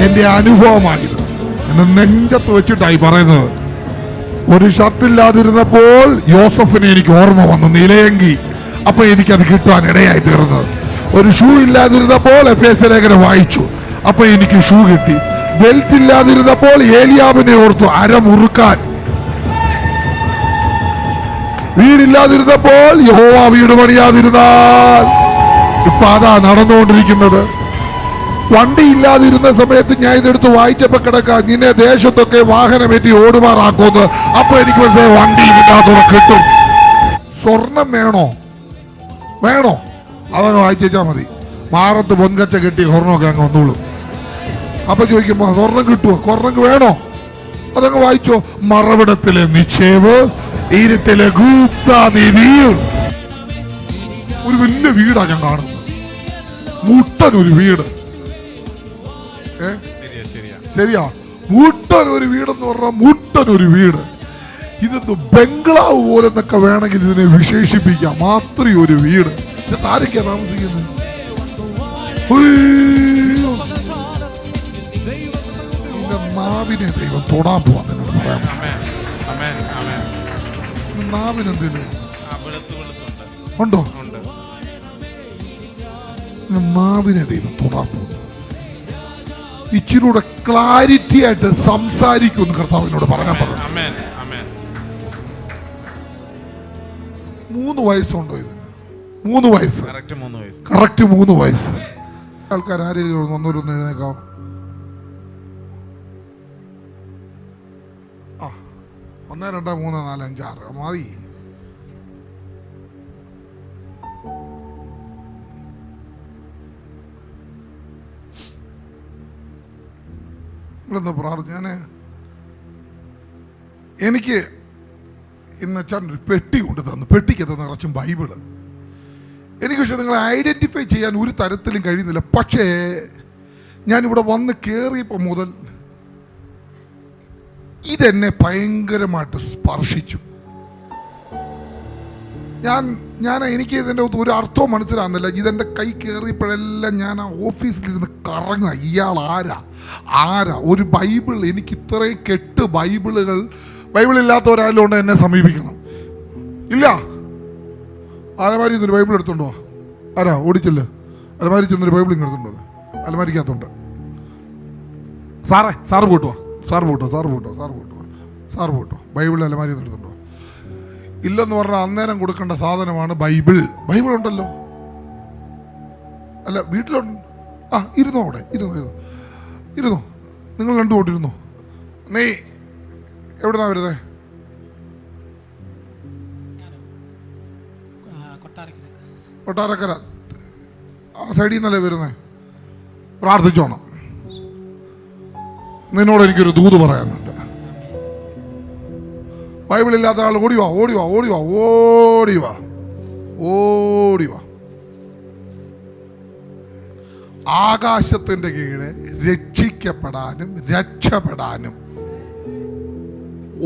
എന്റെ അനുഭവമായത് എന്ന് നെഞ്ചത്ത് വെച്ചിട്ടായി പറയുന്നത്. ഒരു ഷർട്ടില്ലാതിരുന്നപ്പോൾ യോസഫിനെ എനിക്ക് ഓർമ്മ വന്നു, നിലയെങ്കി. അപ്പൊ എനിക്കത് കിട്ടാൻ ഇടയായി തീർന്നത്. ഒരു ഷൂ ഇല്ലാതിരുന്നപ്പോൾ എഫേസ്യ ലേഖനം വായിച്ചു, അപ്പൊ എനിക്ക് ഷൂ കിട്ടി. ബെൽറ്റ് ഇല്ലാതിരുന്നപ്പോൾ ഏലിയാവിനെ ഓർത്തു അരമുറുക്കാൻ. വീടില്ലാതിരുന്നപ്പോൾ യഹോവ വീട് പണിയാതിരുന്നാൽ. ഇപ്പൊ അതാ നടന്നുകൊണ്ടിരിക്കുന്നത്. വണ്ടി ഇല്ലാതിരുന്ന സമയത്ത് ഞാൻ ഇതെടുത്ത് വായിച്ചപ്പോ കിടക്കാം, നിന്നെ ദേശത്തൊക്കെ വാഹനമേറ്റി ഓടുമാറാക്കുമെന്ന്. അപ്പൊ എനിക്ക് മനസ്സിലായി വണ്ടി ഇല്ലാത്തവരെ കിട്ടും. സ്വർണം വേണോ? അതങ്ങ് വായിച്ചാ മതി. മാറത്ത് പൊൻകച്ച കെട്ടി സ്വർണ്ണമൊക്കെ അങ്ങ് വന്നോളൂ. അപ്പൊ ചോദിക്കുമ്പോ സ്വർണം കിട്ടുമോ? സ്വർണ്ണം വേണോ? അതങ്ങ് വായിച്ചോ. മറവിടത്തിലെ നിക്ഷേപ്, ഇരുട്ടിലെ ഗുപ്തനിധിയിൽ. ഒരു വലിയ വീടാ ഞാൻ കാണുന്നത്, മുട്ടനൊരു വീട്. ശരിയാ, മുട്ടനൊരു വീടെന്ന് പറഞ്ഞാൽ മുട്ടനൊരു വീട്. ഇതൊന്ന് ബംഗ്ലാവ് പോലെ എന്നൊക്കെ വേണമെങ്കിൽ ഇതിനെ വിശേഷിപ്പിക്കാം. മാത്രം ഒരു വീട്. ആരൊക്കെയാ താമസിക്കുന്നത്? നാവിനെ ദൈവം തൊടാൻ പോവാൻ എന്നോട് പറയാം. നാവിനെന്തിന് ഉണ്ടോ? നാവിനെ ദൈവം തൊടാൻ പോകുന്നു. ഇച്ചിരൂടെ ക്ലാരിറ്റി ആയിട്ട് സംസാരിക്കുമെന്ന് കർത്താവിനോട് പറയാൻ പറഞ്ഞു. 3 വയസ്സുണ്ടോ ഇതിന്? 3 വയസ്സ്, കറക്റ്റ് 3 വയസ്സ്. ആൾക്കാർ ആരെങ്കിലും ഒന്നൊരുന്ന് എഴുന്നേക്കാം. 1 2 3 4 5 6 മതി. പ്രാർത്ഥന. എനിക്ക് ഇന്ന് അച്ഛൻ ഒരു പെട്ടി കൊണ്ട് തന്നു. പെട്ടിക്കകത്ത് നിറച്ചും ബൈബിള്. എനിക്ക് പക്ഷെ നിങ്ങളെ ഐഡന്റിഫൈ ചെയ്യാൻ ഒരു തരത്തിലും കഴിയുന്നില്ല. പക്ഷേ ഞാനിവിടെ വന്ന് കയറിയപ്പോൾ മുതൽ ഇതെന്നെ ഭയങ്കരമായിട്ട് സ്പർശിച്ചു. എനിക്ക് ഇതിൻ്റെ ഒരു അർത്ഥവും മനസ്സിലാകുന്നില്ല. ഇതെൻ്റെ കൈ കയറിയപ്പോഴെല്ലാം ഞാൻ ആ ഓഫീസിലിരുന്ന് കറങ്ങുക. ഇയാൾ ആരാ ഒരു ബൈബിൾ? എനിക്ക് ഇത്രയും 8 ബൈബിളുകൾ. ബൈബിളില്ലാത്തവരായാലും കൊണ്ട് എന്നെ സമീപിക്കണം. ഇല്ല, അലമാരി ചെന്നൊരു ബൈബിൾ എടുത്തോണ്ടോ? ആരാ ഓടിച്ചില്ല? അലമാരി ചെന്നൊരു ബൈബിൾ ഇങ്ങനെ എടുത്തോണ്ടോ? അലമാരിക്കകത്തുണ്ട്. സാറ് പോട്ടോ ബൈബിൾ അലമാരി എടുത്തോണ്ടോ? ഇല്ലെന്ന് പറഞ്ഞാൽ അന്നേരം കൊടുക്കേണ്ട സാധനമാണ് ബൈബിൾ. ബൈബിൾ ഉണ്ടല്ലോ, അല്ല വീട്ടിലുണ്ട്. ഇരുന്നോ, അവിടെ ഇരുന്നോ. നിങ്ങൾ രണ്ടുപോട്ടിരുന്നോ. നീ എവിടുന്നാ വരുന്നേ? കൊട്ടാരക്കര. ആ സൈഡിൽ നിന്നല്ലേ വരുന്നേ? പ്രാർത്ഥിച്ചോണം. നിന്നോട് എനിക്കൊരു ദൂത് പറയാനുണ്ട്. ബൈബിൾ ഇല്ലാത്ത ആൾ ഓടി വാ. ആകാശത്തിന്റെ കീഴെ രക്ഷിക്കപ്പെടാനും രക്ഷപ്പെടാനും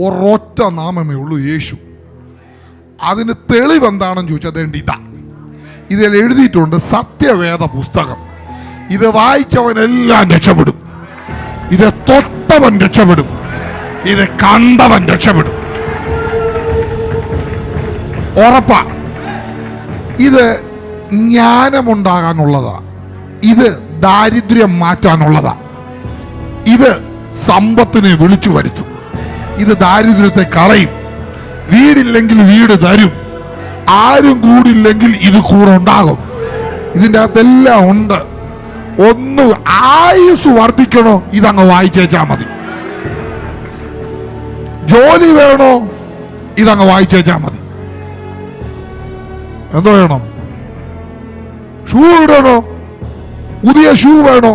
ഒരൊറ്റ നാമമേ ഉള്ളൂ, യേശു. അതിന് തെളിവ് എന്താണെന്ന് ചോദിച്ചാൽ ഇതാ, ഇതിൽ എഴുതിയിട്ടുണ്ട്. സത്യവേദ പുസ്തകം. ഇത് വായിച്ചവനെല്ലാം രക്ഷപ്പെടും. ഇത് തൊട്ടവൻ രക്ഷപ്പെടും. ഇത് കണ്ടവൻ രക്ഷപ്പെടും. ഉറപ്പാ. ഇത് ജ്ഞാനമുണ്ടാകാനുള്ളതാ. ഇത് ദാരിദ്ര്യം മാറ്റാനുള്ളതാ. ഇത് സമ്പത്തിനെ വിളിച്ചു വരുത്തും. ഇത് ദാരിദ്ര്യത്തെ കളയും. വീടില്ലെങ്കിൽ വീട് തരും. ആരും കൂടില്ലെങ്കിൽ ഇത് കൂടെ ഉണ്ടാകും. ഇതിൻ്റെ അകത്തെല്ലാം ഉണ്ട്. ഒന്ന് ആയുസ് വർദ്ധിക്കണോ? ഇതങ്ങ് വായിച്ചേച്ചാ മതി. ജോലി വേണോ? ഇതങ്ങ് വായിച്ചേച്ചാ മതി. എന്തോ വേണം? ഷൂ ഇടണോ? പുതിയ ഷൂ വേണോ?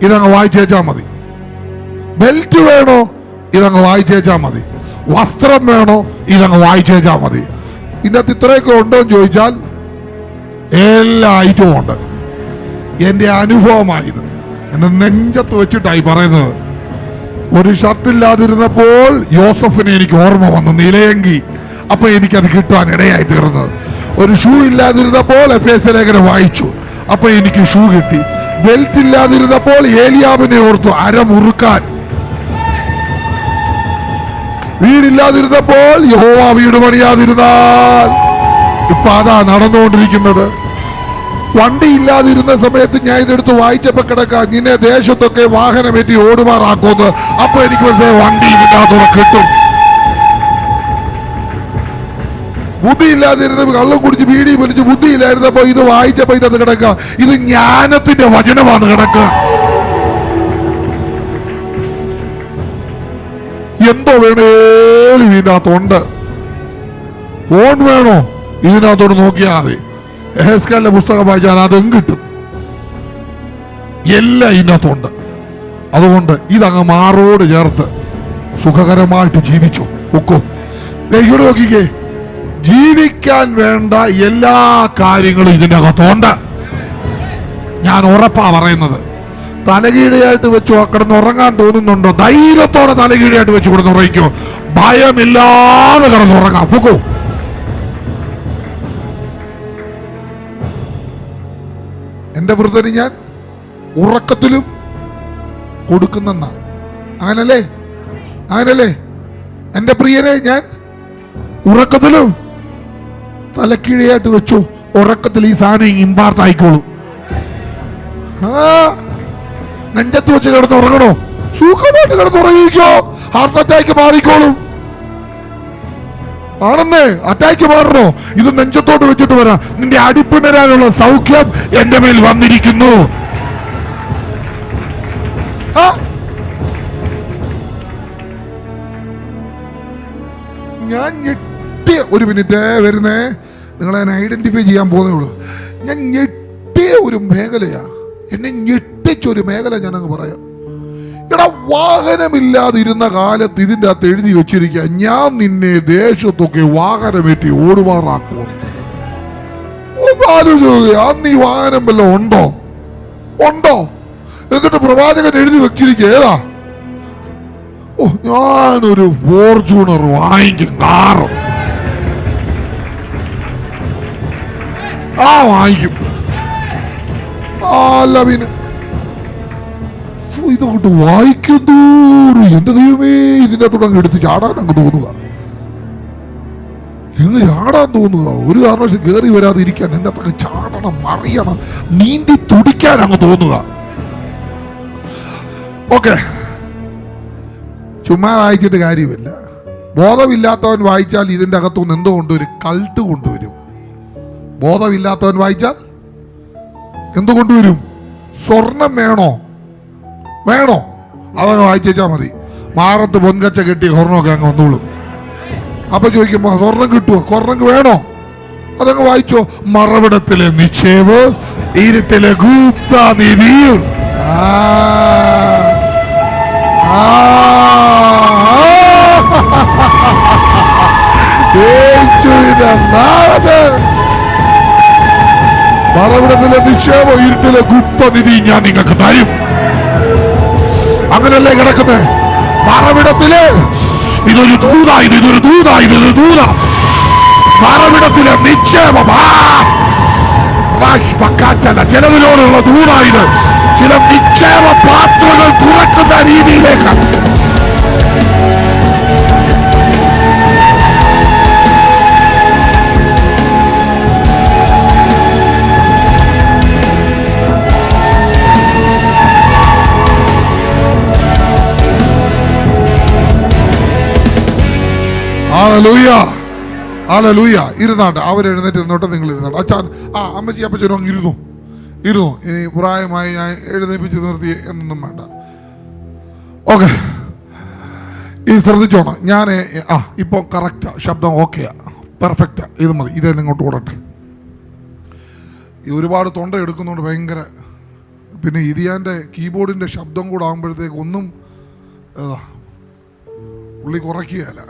ഇതങ്ങ് വായിച്ചേച്ചാ മതി. ബെൽറ്റ് വേണോ? ഇതങ്ങ് വായിച്ചേച്ചാ മതി. വസ്ത്രം വേണോ? ഇതങ്ങ് വായിച്ചേച്ചാ മതി. ഇതിനകത്ത് ഇത്രയൊക്കെ ഉണ്ടോ എന്ന് ചോദിച്ചാൽ എല്ലാ ഐറ്റവും ഉണ്ട്. എൻ്റെ അനുഭവമായത് എന്നെ നെഞ്ചത്ത് വെച്ചിട്ടായി പറയുന്നത്. ഒരു ഷർട്ടില്ലാതിരുന്നപ്പോൾ യോസഫിനെ എനിക്ക് ഓർമ്മ വന്നു, നിലയെങ്കി. അപ്പൊ എനിക്കത് കിട്ടാൻ ഇടയായി തീർന്നത്. ഒരു ഷൂ ഇല്ലാതിരുന്നപ്പോൾ എഫേസ്യ ലേഖനം വായിച്ചു, അപ്പൊ എനിക്ക് ഷൂ കിട്ടി. ബെൽറ്റ് ഇല്ലാതിരുന്നപ്പോൾ ഏലിയാവിനെ ഓർത്തു അരമുറുക്കാൻ. വീടില്ലാതിരുന്നപ്പോൾ യഹോവ വീട് പണിയാതിരുന്നാൽ. ഇപ്പൊ അതാ നടന്നുകൊണ്ടിരിക്കുന്നത്. വണ്ടി ഇല്ലാതിരുന്ന സമയത്ത് ഞാൻ ഇതെടുത്ത് വായിച്ചപ്പോ കിടക്കാം, നിന്നെ ദേശത്തൊക്കെ വാഹനമേറ്റി ഓടുമാറാക്കുമെന്ന്. അപ്പൊ എനിക്ക് മനസ്സിലായി വണ്ടി ഇതിനകത്തോടെ കിട്ടും. ബുദ്ധിയില്ലാതിരുന്ന കള്ളം കുടിച്ച് ബീഡി വലിച്ച് ബുദ്ധിയില്ലായിരുന്നപ്പോ ഇത് വായിച്ചപ്പോ ഇതിനകത്ത് കിടക്കുക. ഇത് ജ്ഞാനത്തിന്റെ വചനമാണ് കിടക്കുക. എന്തോ വേണേലും ഇതിനകത്തുണ്ട്. ഫോൺ വേണോ? ഇതിനകത്തോട് നോക്കിയാൽ മതി. എഹെസ്കേലിന്റെ പുസ്തകം വായിച്ചാൽ അതും കിട്ടും. എല്ലാം ഇതിനകത്തുണ്ട്. അതുകൊണ്ട് ഇതങ്ങ് മാറോട് ചേർത്ത് സുഖകരമായിട്ട് ജീവിച്ചു ഒക്കും. ഇവിടെ നോക്കിക്കേ, ജീവിക്കാൻ വേണ്ട എല്ലാ കാര്യങ്ങളും ഇതിനകത്തുണ്ട്. ഞാൻ ഉറപ്പാ പറയുന്നത്. തലകീഴയായിട്ട് വെച്ച് കിടന്നുറങ്ങാൻ തോന്നുന്നുണ്ടോ? ധൈര്യത്തോടെ തലകീഴയായിട്ട് വെച്ച് കിടന്നുറങ്ങിക്കോ. ഭയമില്ലാതെ കിടന്നുറങ്ങാം. പൊക്കോ. എന്റെ വൃദ്ധന് ഞാൻ ഉറക്കത്തിലും കൊടുക്കുന്ന, അങ്ങനല്ലേ? അങ്ങനല്ലേ? എന്റെ പ്രിയനെ ഞാൻ ഉറക്കത്തിലും തലക്കീഴയായിട്ട് വെച്ചു. ഉറക്കത്തിൽ ഈ സാധനം ഇമ്പാർട്ട് ആയിക്കോളും. നെഞ്ചത്ത് വെച്ച് കിടന്നുറങ്ങണോ? സുഖമായിട്ട് കിടന്നുറങ്ങിക്കോ. ഹാർട്ട് അറ്റാക്ക് മാറിക്കോളും. ആണെന്നേ, അറ്റാക്ക് മാറണോ? ഇത് നെഞ്ചത്തോട്ട് വെച്ചിട്ട് വരാം. നിന്റെ അടിപ്പിണരാനുള്ള സൗഖ്യം എന്റെ മേൽ വന്നിരിക്കുന്നു. ഞാൻ ഞെട്ടിയ ഒരു മിനിറ്റ് വരുന്നേ, നിങ്ങളെ ഐഡന്റിഫൈ ചെയ്യാൻ പോകുന്നേ ഉള്ളൂ. ഞാൻ ഞെട്ടിയ ഒരു മേഖലയാ, എന്നെ ഞെട്ടിച്ചൊരു മേഖല ഞാനങ്ങ് പറയാം. എടാ, വാഹനമില്ലാതിരുന്ന കാലത്ത് ഇതിൻ്റെ അകത്ത് എഴുതി വെച്ചിരിക്കുക, ഞാൻ നിന്നെ ദേശത്തൊക്കെ വാഹനമേറ്റി ഓടുമാറാക്കുമെന്ന്. അന്ന് ഈ വാഹനം വല്ലതും ഉണ്ടോ? എന്നിട്ട് പ്രവാചകൻ എഴുതി വെച്ചിരിക്കുക ഏതാ? ഓ, ഞാനൊരു ഫോർച്യൂണർ വാങ്ങിക്കും, കാറ് വാങ്ങിക്കും. അല്ല പിന്നെ ഇതുകൊണ്ട് വായിക്കുന്നൂറ് എന്റെ ദൈവമേ, ഇതിന്റെ തുടങ്ങി എടുത്ത് ചാടാൻ അങ്ങ് തോന്നുക. ഇന്ന് ചാടാൻ തോന്നുക. ഒരു കാരണവശാലും കയറി വരാതെ ഇരിക്കാൻ എന്റെ അത്ര ചാടണം, മറിയണം, നീന്തി തുടിക്കാൻ അങ്ങ് തോന്നുക. ഓക്കെ, ചുമ്മാ വായിച്ചിട്ട് കാര്യമില്ല. ബോധമില്ലാത്തവൻ വായിച്ചാൽ ഇതിന്റെ അകത്തുനിന്ന് എന്തോ കൊണ്ട് ഒരു കൾട്ട് കൊണ്ടുവരും. ബോധമില്ലാത്തവൻ വായിച്ചാൽ എന്തു കൊണ്ടുവരും? സ്വർണം വേണോ? അതങ്ങ് വായിച്ചാൽ മതി. മാറത്ത് പൊൻകച്ച കെട്ടി സ്വർണ്ണമൊക്കെ അങ്ങ് വന്നോളും. അപ്പൊ ചോദിക്കുമ്പോ സ്വർണം കിട്ടുമോ? സ്വർണം വേണോ? അതങ്ങ് വായിച്ചോ. മറവിടത്തിലെ നിക്ഷേപ്, ഇരുട്ടിലെ ഗുപ്ത നിധി. മറവിടത്തിലെ നിക്ഷേപം, ഇരുട്ടിലെ ഗുപ്തനിധി ഞാൻ നിങ്ങൾക്ക് തരും. അങ്ങനല്ലേ കിടക്കുന്നത്? മറവിടത്തില് ഇതൊരു ദൂത. മറവിടത്തിലെ നിക്ഷേപം ചിലതിനോടുള്ള ദൂതായത്. ചില നിക്ഷേപ പാത്രങ്ങൾ തുറക്കുന്ന രീതിയിലേക്ക്. ഇരുന്നാട്ടെ, അവരെഴുന്നേറ്റ് ഇരുന്നോട്ടെ, നിങ്ങൾ ഇരുന്നോട്ടെ. അച്ഛൻ അമ്മച്ചി അപ്പച്ചനും അങ്ങ് ഇരുന്നു. ഇനി പ്രായമായി ഞാൻ എഴുന്നേപ്പിച്ച് നിർത്തി എന്നൊന്നും വേണ്ട. ഓക്കെ, ഇത് ശ്രദ്ധിച്ചോണം. ഞാൻ ഇപ്പോൾ കറക്റ്റാ, ശബ്ദം ഓക്കെയാ, പെർഫെക്റ്റാ, ഇത് മതി. ഇതേ ഇങ്ങോട്ട് ഓടട്ടെ. ഈ ഒരുപാട് തൊണ്ട എടുക്കുന്നതുകൊണ്ട് ഭയങ്കര, പിന്നെ ഇതിയാൻ്റെ കീബോർഡിൻ്റെ ശബ്ദം കൂടെ ആകുമ്പോഴത്തേക്ക് ഒന്നും പുള്ളി കുറയ്ക്കുകയല്ല.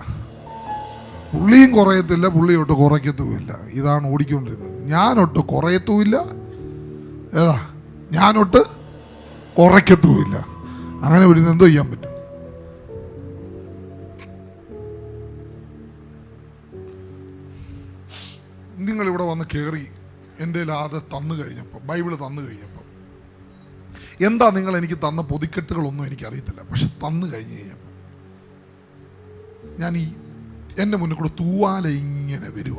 പുള്ളിയും കുറയത്തില്ല, പുള്ളിയൊട്ട് കുറയ്ക്കത്തുമില്ല. ഇതാണ് ഓടിക്കൊണ്ടിരുന്നത്. ഞാനൊട്ട് കുറയത്തുമില്ല, ഞാനൊട്ട് കുറയ്ക്കത്തുമില്ല. അങ്ങനെ വിടുന്ന എന്തോ ചെയ്യാൻ പറ്റും? നിങ്ങളിവിടെ വന്ന് കയറി എൻ്റെ അത് തന്നു കഴിഞ്ഞപ്പോൾ, ബൈബിള് തന്നു കഴിഞ്ഞപ്പോൾ എന്താ നിങ്ങൾ എനിക്ക് തന്ന പൊതിക്കെട്ടുകളൊന്നും എനിക്കറിയത്തില്ല. പക്ഷെ തന്നു കഴിഞ്ഞ് കഴിഞ്ഞാൽ ഞാൻ എൻ്റെ മുന്നിൽ കൂടെ തൂവാല ഇങ്ങനെ വരുക.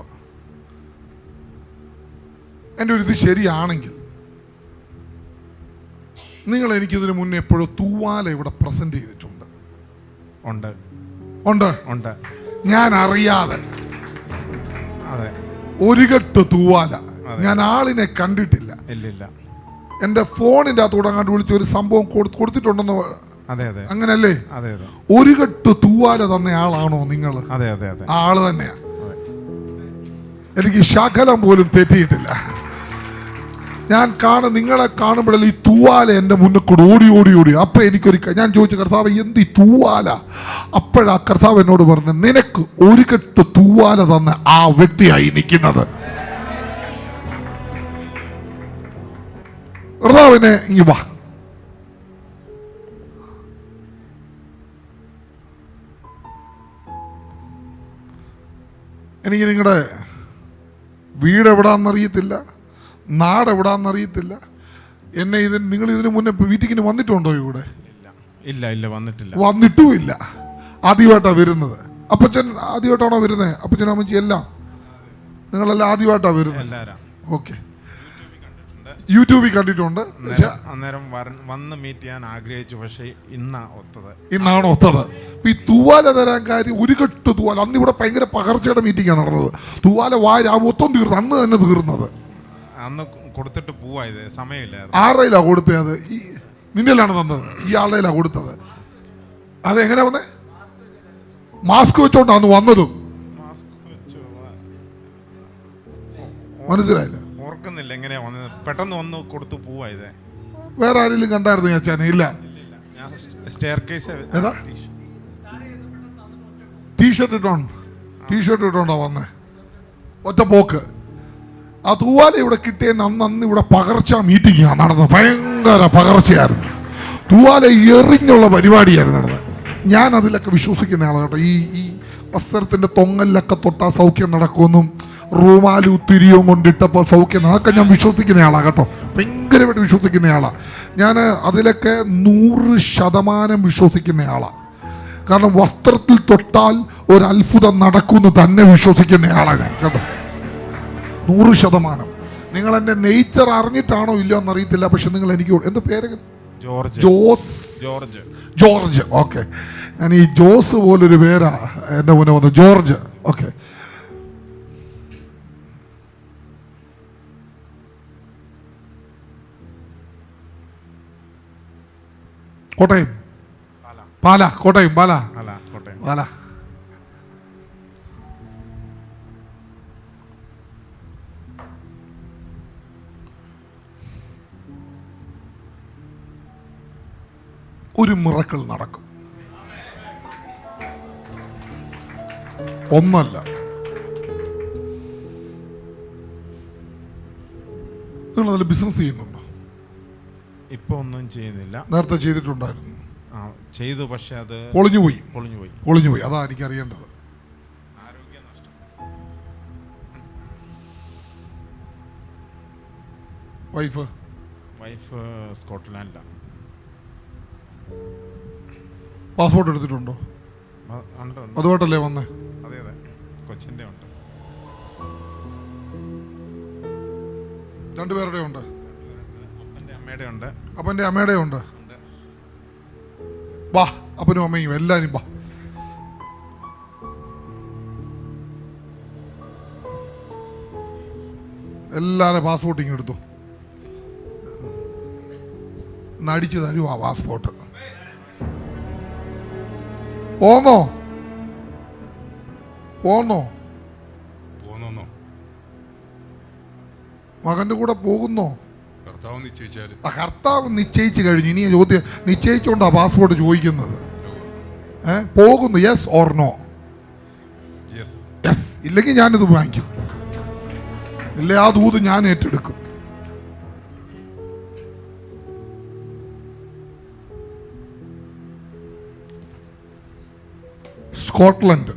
എൻ്റെ ഒരു ഇത് ശരിയാണെങ്കിൽ നിങ്ങൾ എനിക്കിതിന് മുന്നേ എപ്പോഴും തൂവാല ഇവിടെ പ്രസന്റ് ചെയ്തിട്ടുണ്ട്. ഉണ്ട് ഉണ്ട് ഉണ്ട് ഞാൻ അറിയാതെ അതെ. ഒരു കെട്ട് തൂവാല ഞാൻ ആളിനെ കണ്ടിട്ടില്ല. ഇല്ലില്ല. എൻ്റെ ഫോണിൻ്റെ അകത്തോടെ അങ്ങോട്ട് വിളിച്ച് ഒരു സംഭവം കൊടുത്തിട്ടുണ്ടെന്ന്. അതെ അതെ അങ്ങനല്ലേ? അതെ അതെ. ഒരു കെട്ട് തൂവാല തന്ന ആളാണോ നിങ്ങൾ? അതെ അതെ അതെ. ആള് തന്നെയാ. എനിക്ക് ശകലം പോലും തെറ്റിയിട്ടില്ല. ഞാൻ നിങ്ങളെ കാണുമ്പോഴല്ലേ ഈ തൂവാല എൻ്റെ മുന്നിൽ കൂടെ ഓടി. അപ്പൊ ഞാൻ ചോദിച്ചു, കർത്താവ് എന്ത് ഈ തൂവാല? അപ്പോഴാ കർത്താവ് എന്നോട് പറഞ്ഞു, നിനക്ക് ഒരു കെട്ട് തൂവാല തന്ന ആ വ്യക്തിയായി നിൽക്കുന്നത്. കർത്താവിനെ ഇങ്ങ് വാ. എനിക്ക് നിങ്ങളുടെ വീട് എവിടാന്നറിയത്തില്ല, നാട് എവിടാന്നറിയത്തില്ല. നിങ്ങൾ ഇതിനു മുന്നേ മീറ്റിങ്ങിന് വന്നിട്ടുണ്ടോ ഇവിടെ? ഇല്ല ഇല്ല, വന്നിട്ടില്ല. വന്നിട്ടുമില്ല. ആദ്യമായിട്ടാണ് വരുന്നത്. അപ്പച്ചൻ ആദ്യമായിട്ടാണോ വരുന്നത്? അപ്പച്ചൻ അമ്മച്ചി എല്ലാം നിങ്ങളെല്ലാം ആദ്യമായിട്ടാണ് വരുന്നത്. ഓക്കെ. യൂട്യൂബിൽ കണ്ടിട്ടുണ്ട്. അന്നേരം വന്ന് മീറ്റ് ചെയ്യാൻ ആഗ്രഹിച്ചു. പക്ഷേ ഇന്നാണ് ഒത്തത്. ഈ തൂവാല തരാൻ കാര്യം, ഒരു കെട്ട് തൂവാല. അന്ന് ഇവിടെ ഭയങ്കര പകർച്ചയുടെ മീറ്റിംഗാണ് നടന്നത്. തൂവാല മൊത്തം തീർന്നു, അന്ന് തന്നെ തീർന്നത്. അന്ന് കൊടുത്തിട്ട് പോവായത് സമയമില്ല. ആരുടെയിലാ കൊടുത്തത്? ഈ നിന്റെലാണ് തന്നത്? ഈ ആളുടെയിലാ കൊടുത്തത്? അതെങ്ങനെയാ വന്നേ? മാസ്ക് വെച്ചോണ്ടാന്ന് വന്നതും. മനസ്സിലായില്ല? ഓർക്കുന്നില്ല എങ്ങനെയാ വന്നത്. പെട്ടെന്ന് വന്ന് കൊടുത്തു പോവായത്. വേറെ ആരെങ്കിലും കണ്ടായിരുന്നു ഞാൻ? ഇല്ല. ടീഷർട്ട് ഇട്ടോണ്ടാ വന്നേ. ഒറ്റ പോക്ക്. ആ തൂവാല ഇവിടെ കിട്ടിയെന്ന് അന്ന് ഇവിടെ പകർച്ച മീറ്റിംഗ് നടന്നത്. ഭയങ്കര പകർച്ചയായിരുന്നു. തൂവാല എറിഞ്ഞുള്ള പരിപാടിയായിരുന്നു നടന്നത്. ഞാൻ അതിലൊക്കെ വിശ്വസിക്കുന്ന ആളാണ് കേട്ടോ. ഈ വസ്ത്രത്തിന്റെ തൊങ്ങലിലൊക്കെ തൊട്ടാ സൗഖ്യം നടക്കുമെന്നും റൂമാലും തിരിയും കൊണ്ടിട്ടപ്പോൾ സൗഖ്യം, അതൊക്കെ ഞാൻ വിശ്വസിക്കുന്ന ആളാണ് കേട്ടോ. ഭയങ്കരമായിട്ട് വിശ്വസിക്കുന്ന ആളാണ് ഞാൻ. അതിലൊക്കെ 100% വിശ്വസിക്കുന്ന ആളാണ്. കാരണം വസ്ത്രത്തിൽ തൊട്ടാൽ ഒരു അത്ഭുതം നടക്കുമെന്ന് തന്നെ വിശ്വസിക്കുന്ന ആളാണ് ഞാൻ കേട്ടോ. 100%. നിങ്ങൾ എൻ്റെ നേച്ചർ അറിഞ്ഞിട്ടാണോ ഇല്ലയോ എന്നറിയത്തില്ല. പക്ഷെ നിങ്ങൾ എനിക്ക് എന്താ പേര്? ജോർജ്. ഓക്കെ. ഞാൻ ഈ ജോസ് പോലൊരു പേരാ എൻ്റെ മുന്നേ വന്നു. ജോർജ്. ഓക്കെ. കോട്ടയം പാല. ഒരു മിറക്കിൾ നടക്കും. ഒന്നല്ല. നിങ്ങൾ അതിൽ ബിസിനസ് ചെയ്യുന്നുണ്ടോ? ഇപ്പൊ ഒന്നും ചെയ്യുന്നില്ല. നേരത്തെ ചെയ്തിട്ടുണ്ടായിരുന്നു. ചെയ്തു, പക്ഷെ അത് പൊളിഞ്ഞുപോയി. അതാ എനിക്ക് അറിയേണ്ടത്. വൈഫ് സ്കോട്ട്ലാൻഡിലാണ്. പാസ്പോർട്ട് എടുത്തിട്ടുണ്ടോ? അതുമായിട്ടല്ലേ വന്നേ? അതെ അതെ. കൊച്ചിന്റെ ഉണ്ട്. രണ്ടുപേരുടെ ഉണ്ട്. അപ്പന്റെ അമ്മയുടെ ഉണ്ട്. വാ, അപ്പനും അമ്മയും എല്ലാരും വാ. എല്ലാരും പാസ്പോർട്ടിങ് എടുത്തു. നടിച്ചു തരും ആ പാസ്പോർട്ട്. പോന്നോ? മകന്റെ കൂടെ പോകുന്നോ? കർത്താവ് നിശ്ചയിച്ചു കഴിഞ്ഞു. ഇനി ചോദ്യം നിശ്ചയിച്ചോണ്ടാ പാസ്പോർട്ട് ചോദിക്കുന്നത്. പോകുന്നു? Yes or no? യെസ്. ഇല്ലെങ്കിൽ ഞാനിത് വാങ്ങിക്കും. ഇല്ലേ ആ ദൂത് ഞാൻ ഏറ്റെടുക്കും. സ്കോട്ട്ലൻഡ്.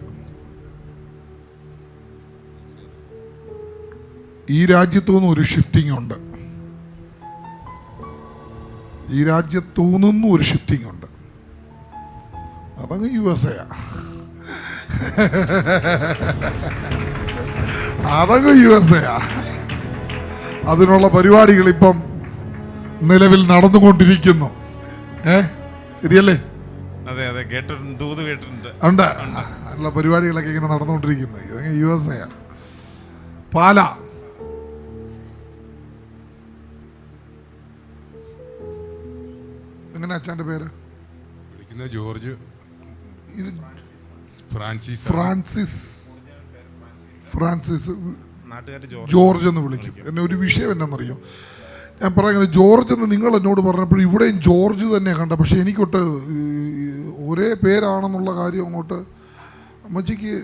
ഈ രാജ്യത്തു നിന്ന് ഒരു ഷിഫ്റ്റിംഗ് ഉണ്ട്. ഈ രാജ്യത്തൂന്നുന്നു ഒരു ഷിഫ്റ്റിംഗ് ഉണ്ട്. അതങ്ങ് USA. അതങ്ങ് USA. അതിനുള്ള പരിപാടികൾ ഇപ്പം നിലവിൽ നടന്നുകൊണ്ടിരിക്കുന്നു. ശരിയല്ലേ? അതെ അതെ, കേട്ടിട്ടുണ്ട്, ദൂത് കേട്ടിട്ടുണ്ട്. ഉണ്ട്, നല്ല പരിപാടികളൊക്കെ ഇങ്ങനെ നടന്നുകൊണ്ടിരിക്കുന്നത്. ഇതങ്ങ് USA. പാല എങ്ങനെ അച്ഛൻ്റെ പേര്? ജോർജ്. ഇത് ഫ്രാൻസിസ്. ജോർജ് എന്ന് വിളിക്കും. എന്നെ ഒരു വിഷയം എന്നാണെന്നറിയോ, ഞാൻ പറയുന്നത് ജോർജ് എന്ന് നിങ്ങൾ എന്നോട് പറഞ്ഞപ്പോൾ ഇവിടെയും ജോർജ് തന്നെ കണ്ട. പക്ഷെ എനിക്കൊട്ട് ഒരേ പേരാണെന്നുള്ള കാര്യം അങ്ങോട്ട് അമ്മച്ചിക്ക്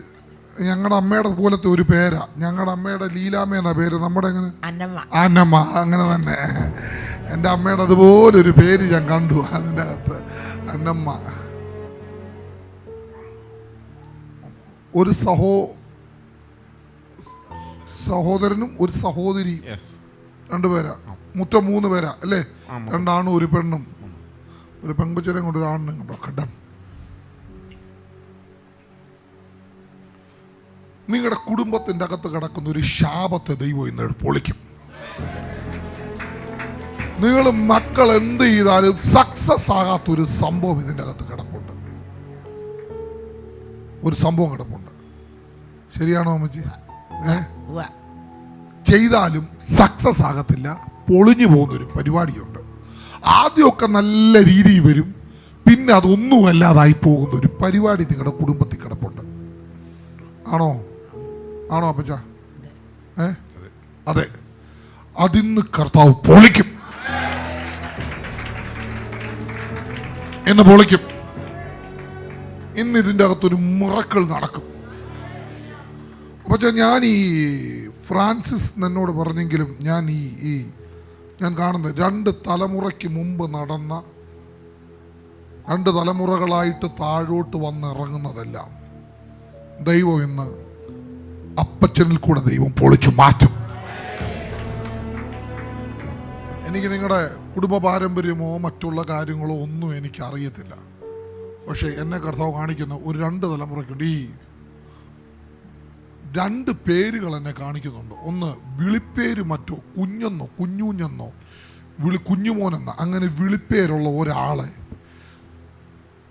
ഞങ്ങളുടെ അമ്മയുടെ പോലത്തെ ഒരു പേരാ. ഞങ്ങളുടെ അമ്മയുടെ ലീലാമ്മ എന്നാ പേര്, നമ്മുടെ എങ്ങനെ അന്നമ്മ, അങ്ങനെ തന്നെ എൻ്റെ അമ്മയുടെ അതുപോലൊരു പേര് ഞാൻ കണ്ടു അതിൻ്റെ അകത്ത്, അന്നമ്മ. ഒരു സഹോദരനും ഒരു സഹോദരി, രണ്ടുപേരാ. മൊത്തം 3 പേരാ അല്ലേ? 2 ആണും 1 പെണ്ണും, ഒരു പെൺകുച്ചനെയും കൊണ്ട് 1 ആണിനും കൊണ്ടോ കടം. നിങ്ങളുടെ കുടുംബത്തിൻ്റെ അകത്ത് കിടക്കുന്ന ഒരു ശാപത്തെ ദൈവം ഇന്ന് പൊളിക്കും. നിങ്ങൾ മക്കൾ എന്ത് ചെയ്താലും സക്സസ് ആകാത്തൊരു സംഭവം ഇതിൻ്റെ അകത്ത് കിടപ്പുണ്ട്. ഒരു സംഭവം കിടപ്പുണ്ട്. ശരിയാണോ അമ്മച്ചി? ചെയ്താലും സക്സസ് ആകത്തില്ല, പൊളിഞ്ഞു പോകുന്നൊരു പരിപാടിയുണ്ട്. ആദ്യമൊക്കെ നല്ല രീതിയിൽ വരും, പിന്നെ അതൊന്നുമല്ലാതായി പോകുന്ന ഒരു പരിപാടി നിങ്ങളുടെ കുടുംബത്തിൽ കിടപ്പുണ്ട്. ആണോ അപ്പച്ച? അതെ. അതിന്ന് കർത്താവ് പൊളിക്കും, എന്ന് പൊളിക്കും. ഇന്ന് ഇതിൻ്റെ അകത്തൊരു മിറക്കിൾ നടക്കും. പക്ഷെ ഞാൻ ഈ ഫ്രാൻസിസ് എന്നോട് പറഞ്ഞെങ്കിലും ഞാൻ കാണുന്നത് 2 തലമുറയ്ക്ക് മുമ്പ് നടന്ന, 2 തലമുറകളായിട്ട് താഴോട്ട് വന്നിറങ്ങുന്നതെല്ലാം ദൈവം ഇന്ന് അപ്പച്ചനിൽ കൂടെ ദൈവം പൊളിച്ചു മാറ്റും. എനിക്ക് നിങ്ങളുടെ കുടുംബ പാരമ്പര്യമോ മറ്റുള്ള കാര്യങ്ങളോ ഒന്നും എനിക്ക് അറിയത്തില്ല. പക്ഷെ എന്നെ കർത്താവ് കാണിക്കുന്ന ഒരു 2 തലമുറയ്ക്കുണ്ട്. ഈ 2 പേരുകൾ എന്നെ കാണിക്കുന്നുണ്ട്. ഒന്ന് വിളിപ്പേര്, മറ്റോ കുഞ്ഞെന്നോ കുഞ്ഞൂഞ്ഞെന്നോ കുഞ്ഞുമോനെന്നോ അങ്ങനെ വിളിപ്പേരുള്ള ഒരാളെ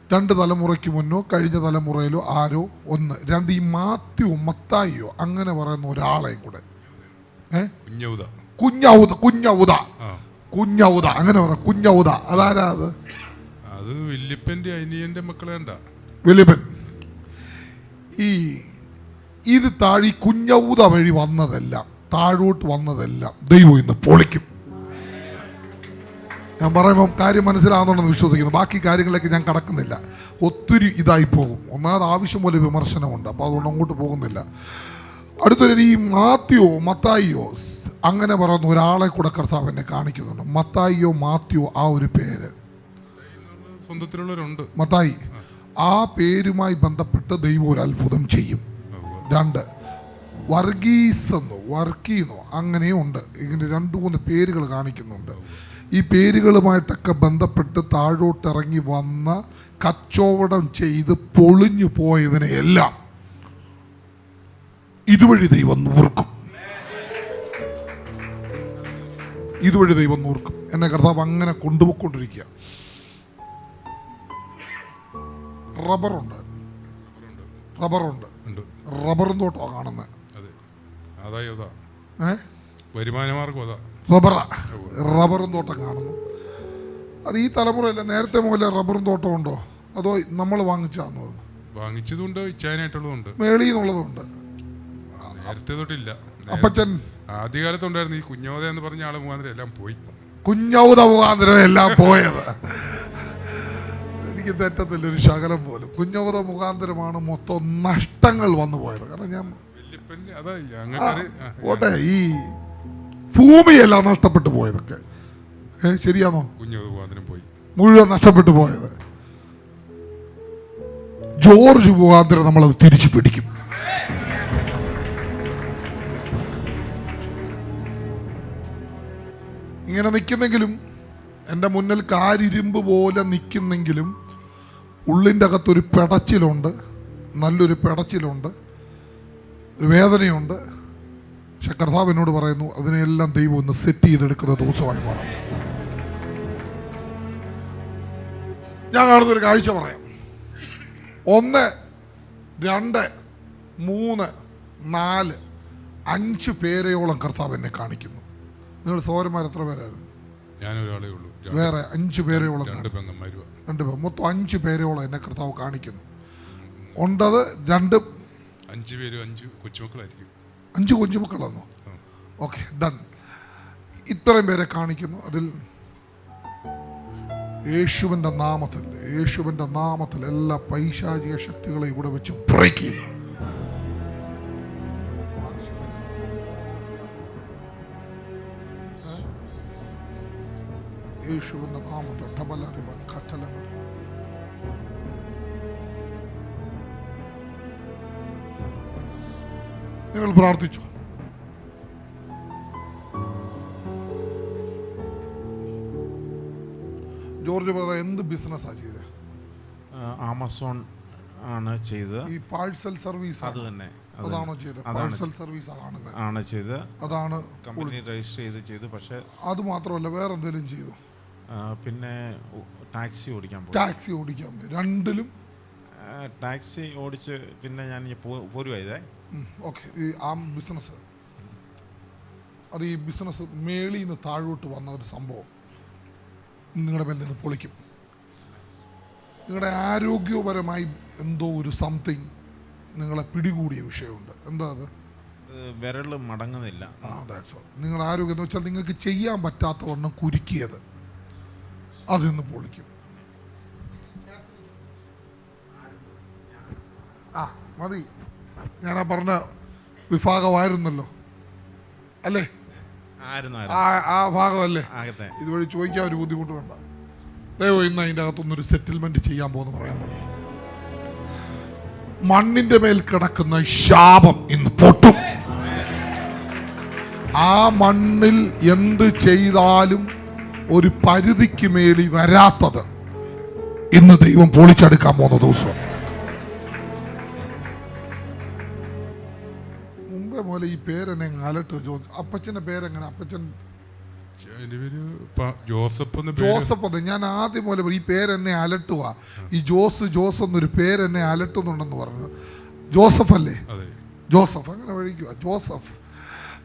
2 തലമുറയ്ക്ക് മുന്നോ കഴിഞ്ഞ തലമുറയിലോ ആരോ 1 2 ഈ മാത്യുവോ മത്തായിയോ അങ്ങനെ പറയുന്ന ഒരാളെയും കൂടെ കുഞ്ഞൗത അങ്ങനെ പറ. കുഞ്ഞൗത അതാരാ? അത് വല്യപ്പന്റെ അനിയന്റെ മക്കളെ. വല്യപ്പൻ. ഇത് താഴി കുഞ്ഞൗത വഴി വന്നതെല്ലാം, താഴോട്ട് വന്നതെല്ലാം ദൈവം ഇന്ന് പൊളിക്കും. ഞാൻ പറയുമ്പോൾ കാര്യം മനസ്സിലാകുന്നുണ്ടെന്ന് വിശ്വസിക്കുന്നു. ബാക്കി കാര്യങ്ങളിലേക്ക് ഞാൻ കടക്കുന്നില്ല, ഒത്തിരി ഇതായി പോകും. ഒന്നാമത് ആവശ്യം പോലെ വിമർശനമുണ്ട്, അപ്പോൾ അതുകൊണ്ട് അങ്ങോട്ട് പോകുന്നില്ല. അടുത്തൊരു ഈ മത്തായിയോ അങ്ങനെ പറയുന്ന ഒരാളെ കൂടെ കർത്താവ് എന്നെ കാണിക്കുന്നുണ്ട്. മത്തായിയോ മാത്യോ ആ ഒരു പേര് സ്വന്തത്തിലുള്ളവരുണ്ട്. മത്തായി, ആ പേരുമായി ബന്ധപ്പെട്ട് ദൈവം ഒരു അത്ഭുതം ചെയ്യും. 2 വർഗീന്നോ അങ്ങനെയും ഉണ്ട്. ഇങ്ങനെ 2-3 പേരുകൾ കാണിക്കുന്നുണ്ട്. ഈ പേരുകളുമായിട്ടൊക്കെ ബന്ധപ്പെട്ട് താഴോട്ടിറങ്ങി വന്ന കച്ചവടം ചെയ്ത് പൊളിഞ്ഞു പോയതിനെ എല്ലാം ഇതുവഴി ദൈവം നൂർക്കും. എന്നെ കർത്താവ് അങ്ങനെ കൊണ്ടുപോയിക്കൊണ്ടിരിക്കുക. റബ്ബറുണ്ട്, റബ്ബറും തോട്ടമാണ് കാണുന്നത്. റബ്ബറും തോട്ടം കാണുന്നു. അത് ഈ തലമുറയല്ല, നേരത്തെ മുതലേ റബ്ബറും തോട്ടം ഉണ്ടോ അതോ നമ്മൾ വാങ്ങിച്ചതുണ്ട്? മേളിൽ നിന്നുള്ളതുണ്ട്, നേരത്തെ തൊട്ടില്ല. അപ്പച്ചൻ ആദ്യകാലത്തുണ്ടായിരുന്നു. ഈ കുഞ്ഞൗത എന്ന് പറഞ്ഞ ആള് മുഖാന്തരം എല്ലാം പോയി. കുഞ്ഞൗത മുഖാന്തരം എല്ലാം പോയത് എനിക്ക് തെറ്റത്തില്ല ഒരു ശകലം പോലും. കുഞ്ഞൗത മുഖാന്തരമാണ് മൊത്തം നഷ്ടങ്ങൾ വന്നു പോയത്. കാരണം ഞാൻ പോട്ടെ, ഈ ഭൂമിയെല്ലാം നഷ്ടപ്പെട്ടു പോയതൊക്കെ ശരിയാണോ? കുഞ്ഞൗത മുഖാന്തരം പോയി, മുഴുവൻ നഷ്ടപ്പെട്ടു പോയത്. ജോർജ് മുഖാന്തരം നമ്മളത് തിരിച്ചു പിടിക്കും. ഇങ്ങനെ നിൽക്കുന്നെങ്കിലും എൻ്റെ മുന്നിൽ കാരിരുമ്പ് പോലെ നിൽക്കുന്നെങ്കിലും ഉള്ളിൻ്റെ അകത്തൊരു പെടച്ചിലുണ്ട്, നല്ലൊരു പെടച്ചിലുണ്ട്, ഒരു വേദനയുണ്ട്. പക്ഷെ കർത്താവ് എന്നോട് പറയുന്നു അതിനെല്ലാം ദൈവം ഒന്ന് സെറ്റ് ചെയ്തെടുക്കുന്ന ദിവസമായി മാറും. ഞാൻ കാണുന്നൊരു കാഴ്ച പറയാം. 1, 2, 3, 4, 5 പേരെയോളം കർത്താവ് എന്നെ കാണിക്കുന്നു. നിങ്ങൾ സഹോദരന്മാർ എത്ര പേരായിരുന്നു? ഞാനൊരാളേ ഉള്ളൂ. വേറെ 5 പേരെയോളം, 2 പെങ്ങന്മാരും. 2 പേർ, മൊത്തം 5 പേരെയോളം എന്നെ കർത്താവ് കാണിക്കുന്നു. ഉണ്ടത് 2, 5 പേരും 5 കൊച്ചുമക്കളായിരിക്കും. 5 കൊച്ചുമക്കളാണോ? Okay, done. ഇത്രയും പേരെ കാണിക്കുന്നു. അതിൽ യേശുവിൻ്റെ നാമത്തിൽ എല്ലാ പൈശാചിക ശക്തികളെ ഇവിടെ വെച്ച് ബ്രേക്ക് ചെയ്യുന്നു. യേശുവിൻ്റെ നാമത്തിൽ നിങ്ങൾ പ്രാർത്ഥിച്ചു. ജോർജ് ബ്രദർ എന്ത് ബിസിനസ്സാണ് ചെയ്തത്? ആമസോൺ ആണ് ചെയ്തത്. ഈ പാഴ്സൽ സർവീസ് അത് തന്നെ അതാണോ ചെയ്തത്? പാഴ്സൽ സർവീസ് ആണ് ചെയ്തത്. അതാണ് കമ്പനി രജിസ്റ്റർ ചെയ്തു. പക്ഷെ അത് മാത്രമല്ല വേറെ എന്തെങ്കിലും ചെയ്തു? പിന്നെ ടാക്സി ഓടിക്കാൻ പോയി. രണ്ടിലും ടാക്സി ഓടിച്ച് പിന്നെ ഞാൻ പോരുവായതേ. ഓക്കെ. ഈ ആ ബിസിനസ്, അത് ഈ ബിസിനസ് മേളിൽ നിന്ന് താഴോട്ട് വന്ന ഒരു സംഭവം നിങ്ങളുടെ മേൽ നിന്ന് പൊളിക്കും. നിങ്ങളുടെ ആരോഗ്യപരമായി എന്തോ ഒരു സംതിങ് നിങ്ങളെ പിടികൂടിയ വിഷയമുണ്ട്. എന്താ അത്? വിരൽ മടങ്ങുന്നില്ല. നിങ്ങളുടെ ആരോഗ്യം എന്ന് വെച്ചാൽ നിങ്ങൾക്ക് ചെയ്യാൻ പറ്റാത്ത വണ്ണം കുരുക്കിയത്, അതിന്ന് പൊളിക്കും. മതി, ഞാനാ പറഞ്ഞ വിഭാഗമായിരുന്നല്ലോ അല്ലേ? ആ ഭാഗമല്ലേ? ഇതുവഴി ചോദിക്കാൻ ഒരു ബുദ്ധിമുട്ട് വേണ്ട. ദൈവം ഇന്ന് അതിൻ്റെ അകത്തൊന്നൊരു സെറ്റിൽമെന്റ് ചെയ്യാൻ പോകുന്നു പറയാൻ പറഞ്ഞു. മണ്ണിന്റെ മേൽ കിടക്കുന്ന ശാപം ഇന്ന് പൊട്ടും. ആ മണ്ണിൽ എന്ത് ചെയ്താലും ഒരു പരിധിക്ക് മേലിൽ വരാത്തത് ഇന്ന് ദൈവം പൊളിച്ചെടുക്കാൻ പോകുന്ന ദിവസം. മുമ്പേ പോലെ ഈ പേരെന്നെ അലട്ട്. അപ്പച്ചന്റെ പേരെങ്ങനെ? അപ്പച്ചൻ ജോസഫ്. ഞാൻ ആദ്യം പോലെ ഈ പേരെന്നെ അലട്ടുക. ഈ ജോസ് എന്നൊരു പേരെന്നെ അലട്ടുന്നുണ്ടെന്ന് പറഞ്ഞു. ജോസഫ് അല്ലേ? ജോസഫ്. അങ്ങനെ വഴിക്കുക.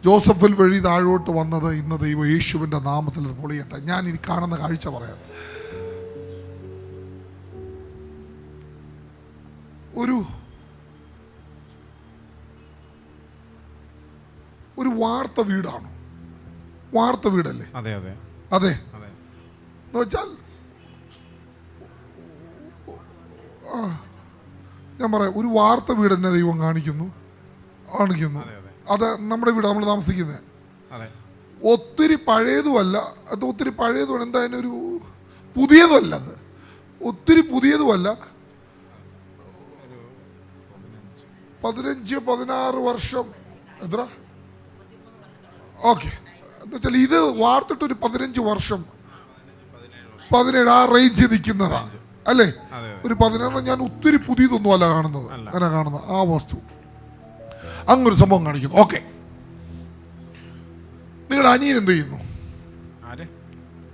ജോസഫിൽ വഴി താഴോട്ട് വന്നത് ഇന്ന് ദൈവം യേശുവിൻ്റെ നാമത്തിൽ പൊളിയട്ടെ. ഞാൻ ഇനി കാണുന്ന കാഴ്ച പറയാം. ഒരു വാർത്ത വീടാണോ? വാർത്ത വീടല്ലേ? അതെ. എന്ന് വെച്ചാൽ ഞാൻ പറയാം, ഒരു വാർത്ത വീട് തന്നെ ദൈവം കാണിക്കുന്നു. അത് നമ്മുടെ വീട്, നമ്മൾ താമസിക്കുന്നത്. ഒത്തിരി പഴയതുമല്ല, അത് ഒത്തിരി പഴയതുമല്ല, എന്തായാലും ഒരു പുതിയതുമല്ല, അത് ഒത്തിരി പുതിയതുമല്ല. 15-16 വർഷം. എത്ര? ഓക്കെ. എന്ന് വെച്ചാൽ ഇത് വാർത്തിട്ടൊരു 15 വർഷം, 17 ആ റേഞ്ച് നിൽക്കുന്നതാണ് അല്ലേ? ഒരു 17. ഞാൻ ഒത്തിരി പുതിയതൊന്നും അല്ല കാണുന്നത്. അങ്ങനെ കാണുന്ന ആ വസ്തു അങ്ങൊരു സംഭവം കാണിക്കുന്നു. ഓക്കെ. നിങ്ങളുടെ അനിയൻ എന്ത് ചെയ്യുന്നു?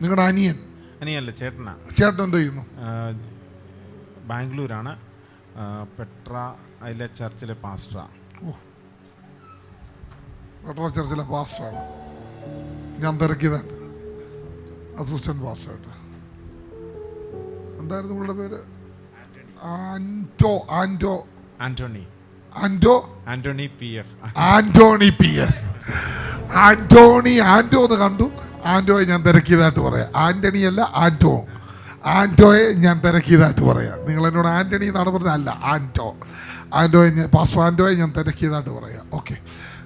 നിങ്ങളുടെ അനിയല്ല, ചേട്ടൻ എന്ത് ചെയ്യുന്നു? ബാംഗ്ലൂരാണ്. പെട്ര അതിലെ ചർച്ചിലെ പാസ്റ്ററാണ്. പെട്ര ചർച്ചിലെ പാസ്റ്ററാണ്. ഞാൻ തിരക്കിയതാണ് അസിസ്റ്റന്റ് പാസ്റ്ററായിട്ട്. എന്തായിരുന്നു നിങ്ങളുടെ പേര്? ആന്റോണി എന്ന് കണ്ടു. ആന്റോയെ ഞാൻ തിരക്കിയതായിട്ട് പറയാം. ആന്റണി അല്ല, ആന്റോയെ ഞാൻ തിരക്കിയതായിട്ട് പറയാം. നിങ്ങൾ എന്നോട് ആന്റണി എന്നാണ് പറഞ്ഞത്, അല്ല, പാസ്റ്റർ ആന്റോയെ ഞാൻ തിരക്കിയതായിട്ട് പറയാം. ഓക്കെ,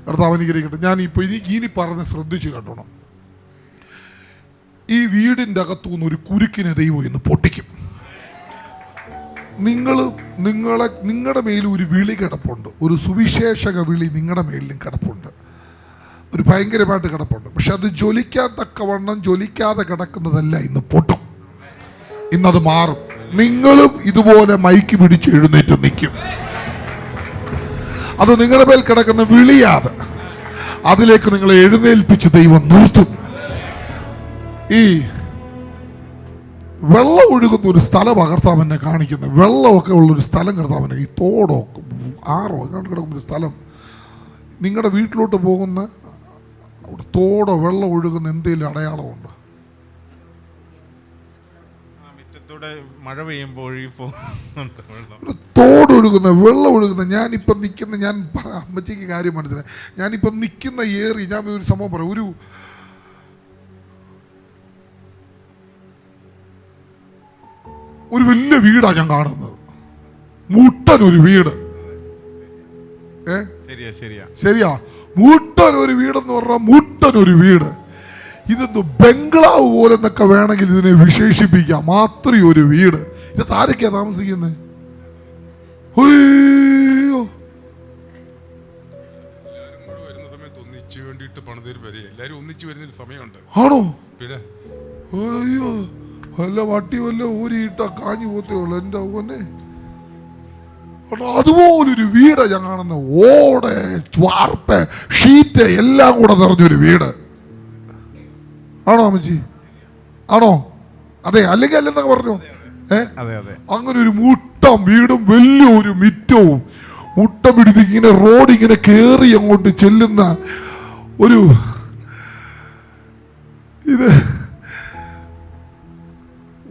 കർത്താവ് അനുഗ്രഹിക്കട്ടെ. ഞാൻ ഇപ്പോൾ ഇനി പറഞ്ഞ് ശ്രദ്ധിച്ചു കേട്ടോണം. ഈ വീടിൻ്റെ അകത്തുനിന്ന് ഒരു കുരുക്കിനെ ദൈവം ഇന്ന് പൊട്ടിക്കും. നിങ്ങളുടെ മേലും ഒരു വിളി കിടപ്പുണ്ട്, ഒരു സുവിശേഷക വിളി നിങ്ങളുടെ മേലിലും കിടപ്പുണ്ട്. ഒരു ഭയങ്കരമായിട്ട് കിടപ്പുണ്ട്. പക്ഷെ അത് ജ്വലിക്കാൻ തക്കവണ്ണം ജ്വലിക്കാതെ കിടക്കുന്നതല്ല, ഇന്ന് പൊട്ടും, ഇന്നത് മാറും. നിങ്ങളും ഇതുപോലെ മൈക്ക് പിടിച്ച് എഴുന്നേറ്റ് നിൽക്കും. അത് നിങ്ങളുടെ മേൽ കിടക്കുന്ന വിളിയാതെ അതിലേക്ക് നിങ്ങളെ എഴുന്നേൽപ്പിച്ച് ദൈവം നിർത്തും. ഈ വെള്ളം ഒഴുകുന്ന ഒരു സ്ഥലം കർത്താവ് എന്നെ കാണിക്കുന്നത്. വെള്ളമൊക്കെ ഉള്ളൊരു സ്ഥലം കർത്താവ് എന്നെ, ഈ തോടോ ആറോ കിടക്കുന്ന ഒരു സ്ഥലം, നിങ്ങളുടെ വീട്ടിലോട്ട് പോകുന്ന തോടോ വെള്ളം ഒഴുകുന്ന എന്തെങ്കിലും അടയാളമുണ്ട്? മുറ്റത്തൂടെ മഴ പെയ്യുമ്പോൾ ഒഴുകി പോകുന്നുണ്ട് വെള്ളം. തോടൊഴുകുന്ന വെള്ളം ഒഴുകുന്ന, ഞാനിപ്പം നിൽക്കുന്ന, ഞാൻ അമ്മച്ചിക്ക് കാര്യം മനസ്സിലായി, ഞാനിപ്പം നിൽക്കുന്ന ഏറി, ഞാൻ ഒരു സംഭവം പറയാം. ഒരു വലിയ വീടാ ഞാൻ കാണുന്നത്, മുട്ടനൊരു വീട്. ശരിയാ, മുട്ടനൊരു വീടെന്ന് പറഞ്ഞാൽ മുട്ടനൊരു വീട്. ഇതൊന്ന് ബംഗ്ലാവ് പോലെ എന്നൊക്കെ വേണമെങ്കിൽ ഇതിനെ വിശേഷിപ്പിക്കാം. മാത്രം ഒരു വീട്. ഇത് ആരൊക്കെയാ താമസിക്കുന്നത്? ആണോ? അയ്യോ, വല്ല വട്ടി വല്ല ഊരിയിട്ട കാഞ്ഞു പോത്തേ ഉള്ളു എന്റെ ഓനെ. അതുപോലൊരു വീട് ഞാൻ കാണുന്ന, ഓട്, വാർപ്പ്, ഷീറ്റ് എല്ലാം കൂടെ നിറഞ്ഞൊരു വീട്. ആണോ അമ്മച്ചി? ആണോ? അതെ, അല്ലെങ്കിൽ അല്ലെന്നൊക്കെ പറഞ്ഞു. അങ്ങനെ ഒരു മുട്ടം വീടും വലിയൊരു മിറ്റവും, മുട്ടം പിടിച്ച് ഇങ്ങനെ റോഡ് ഇങ്ങനെ കേറി അങ്ങോട്ട് ചെല്ലുന്ന ഒരു, ഇത്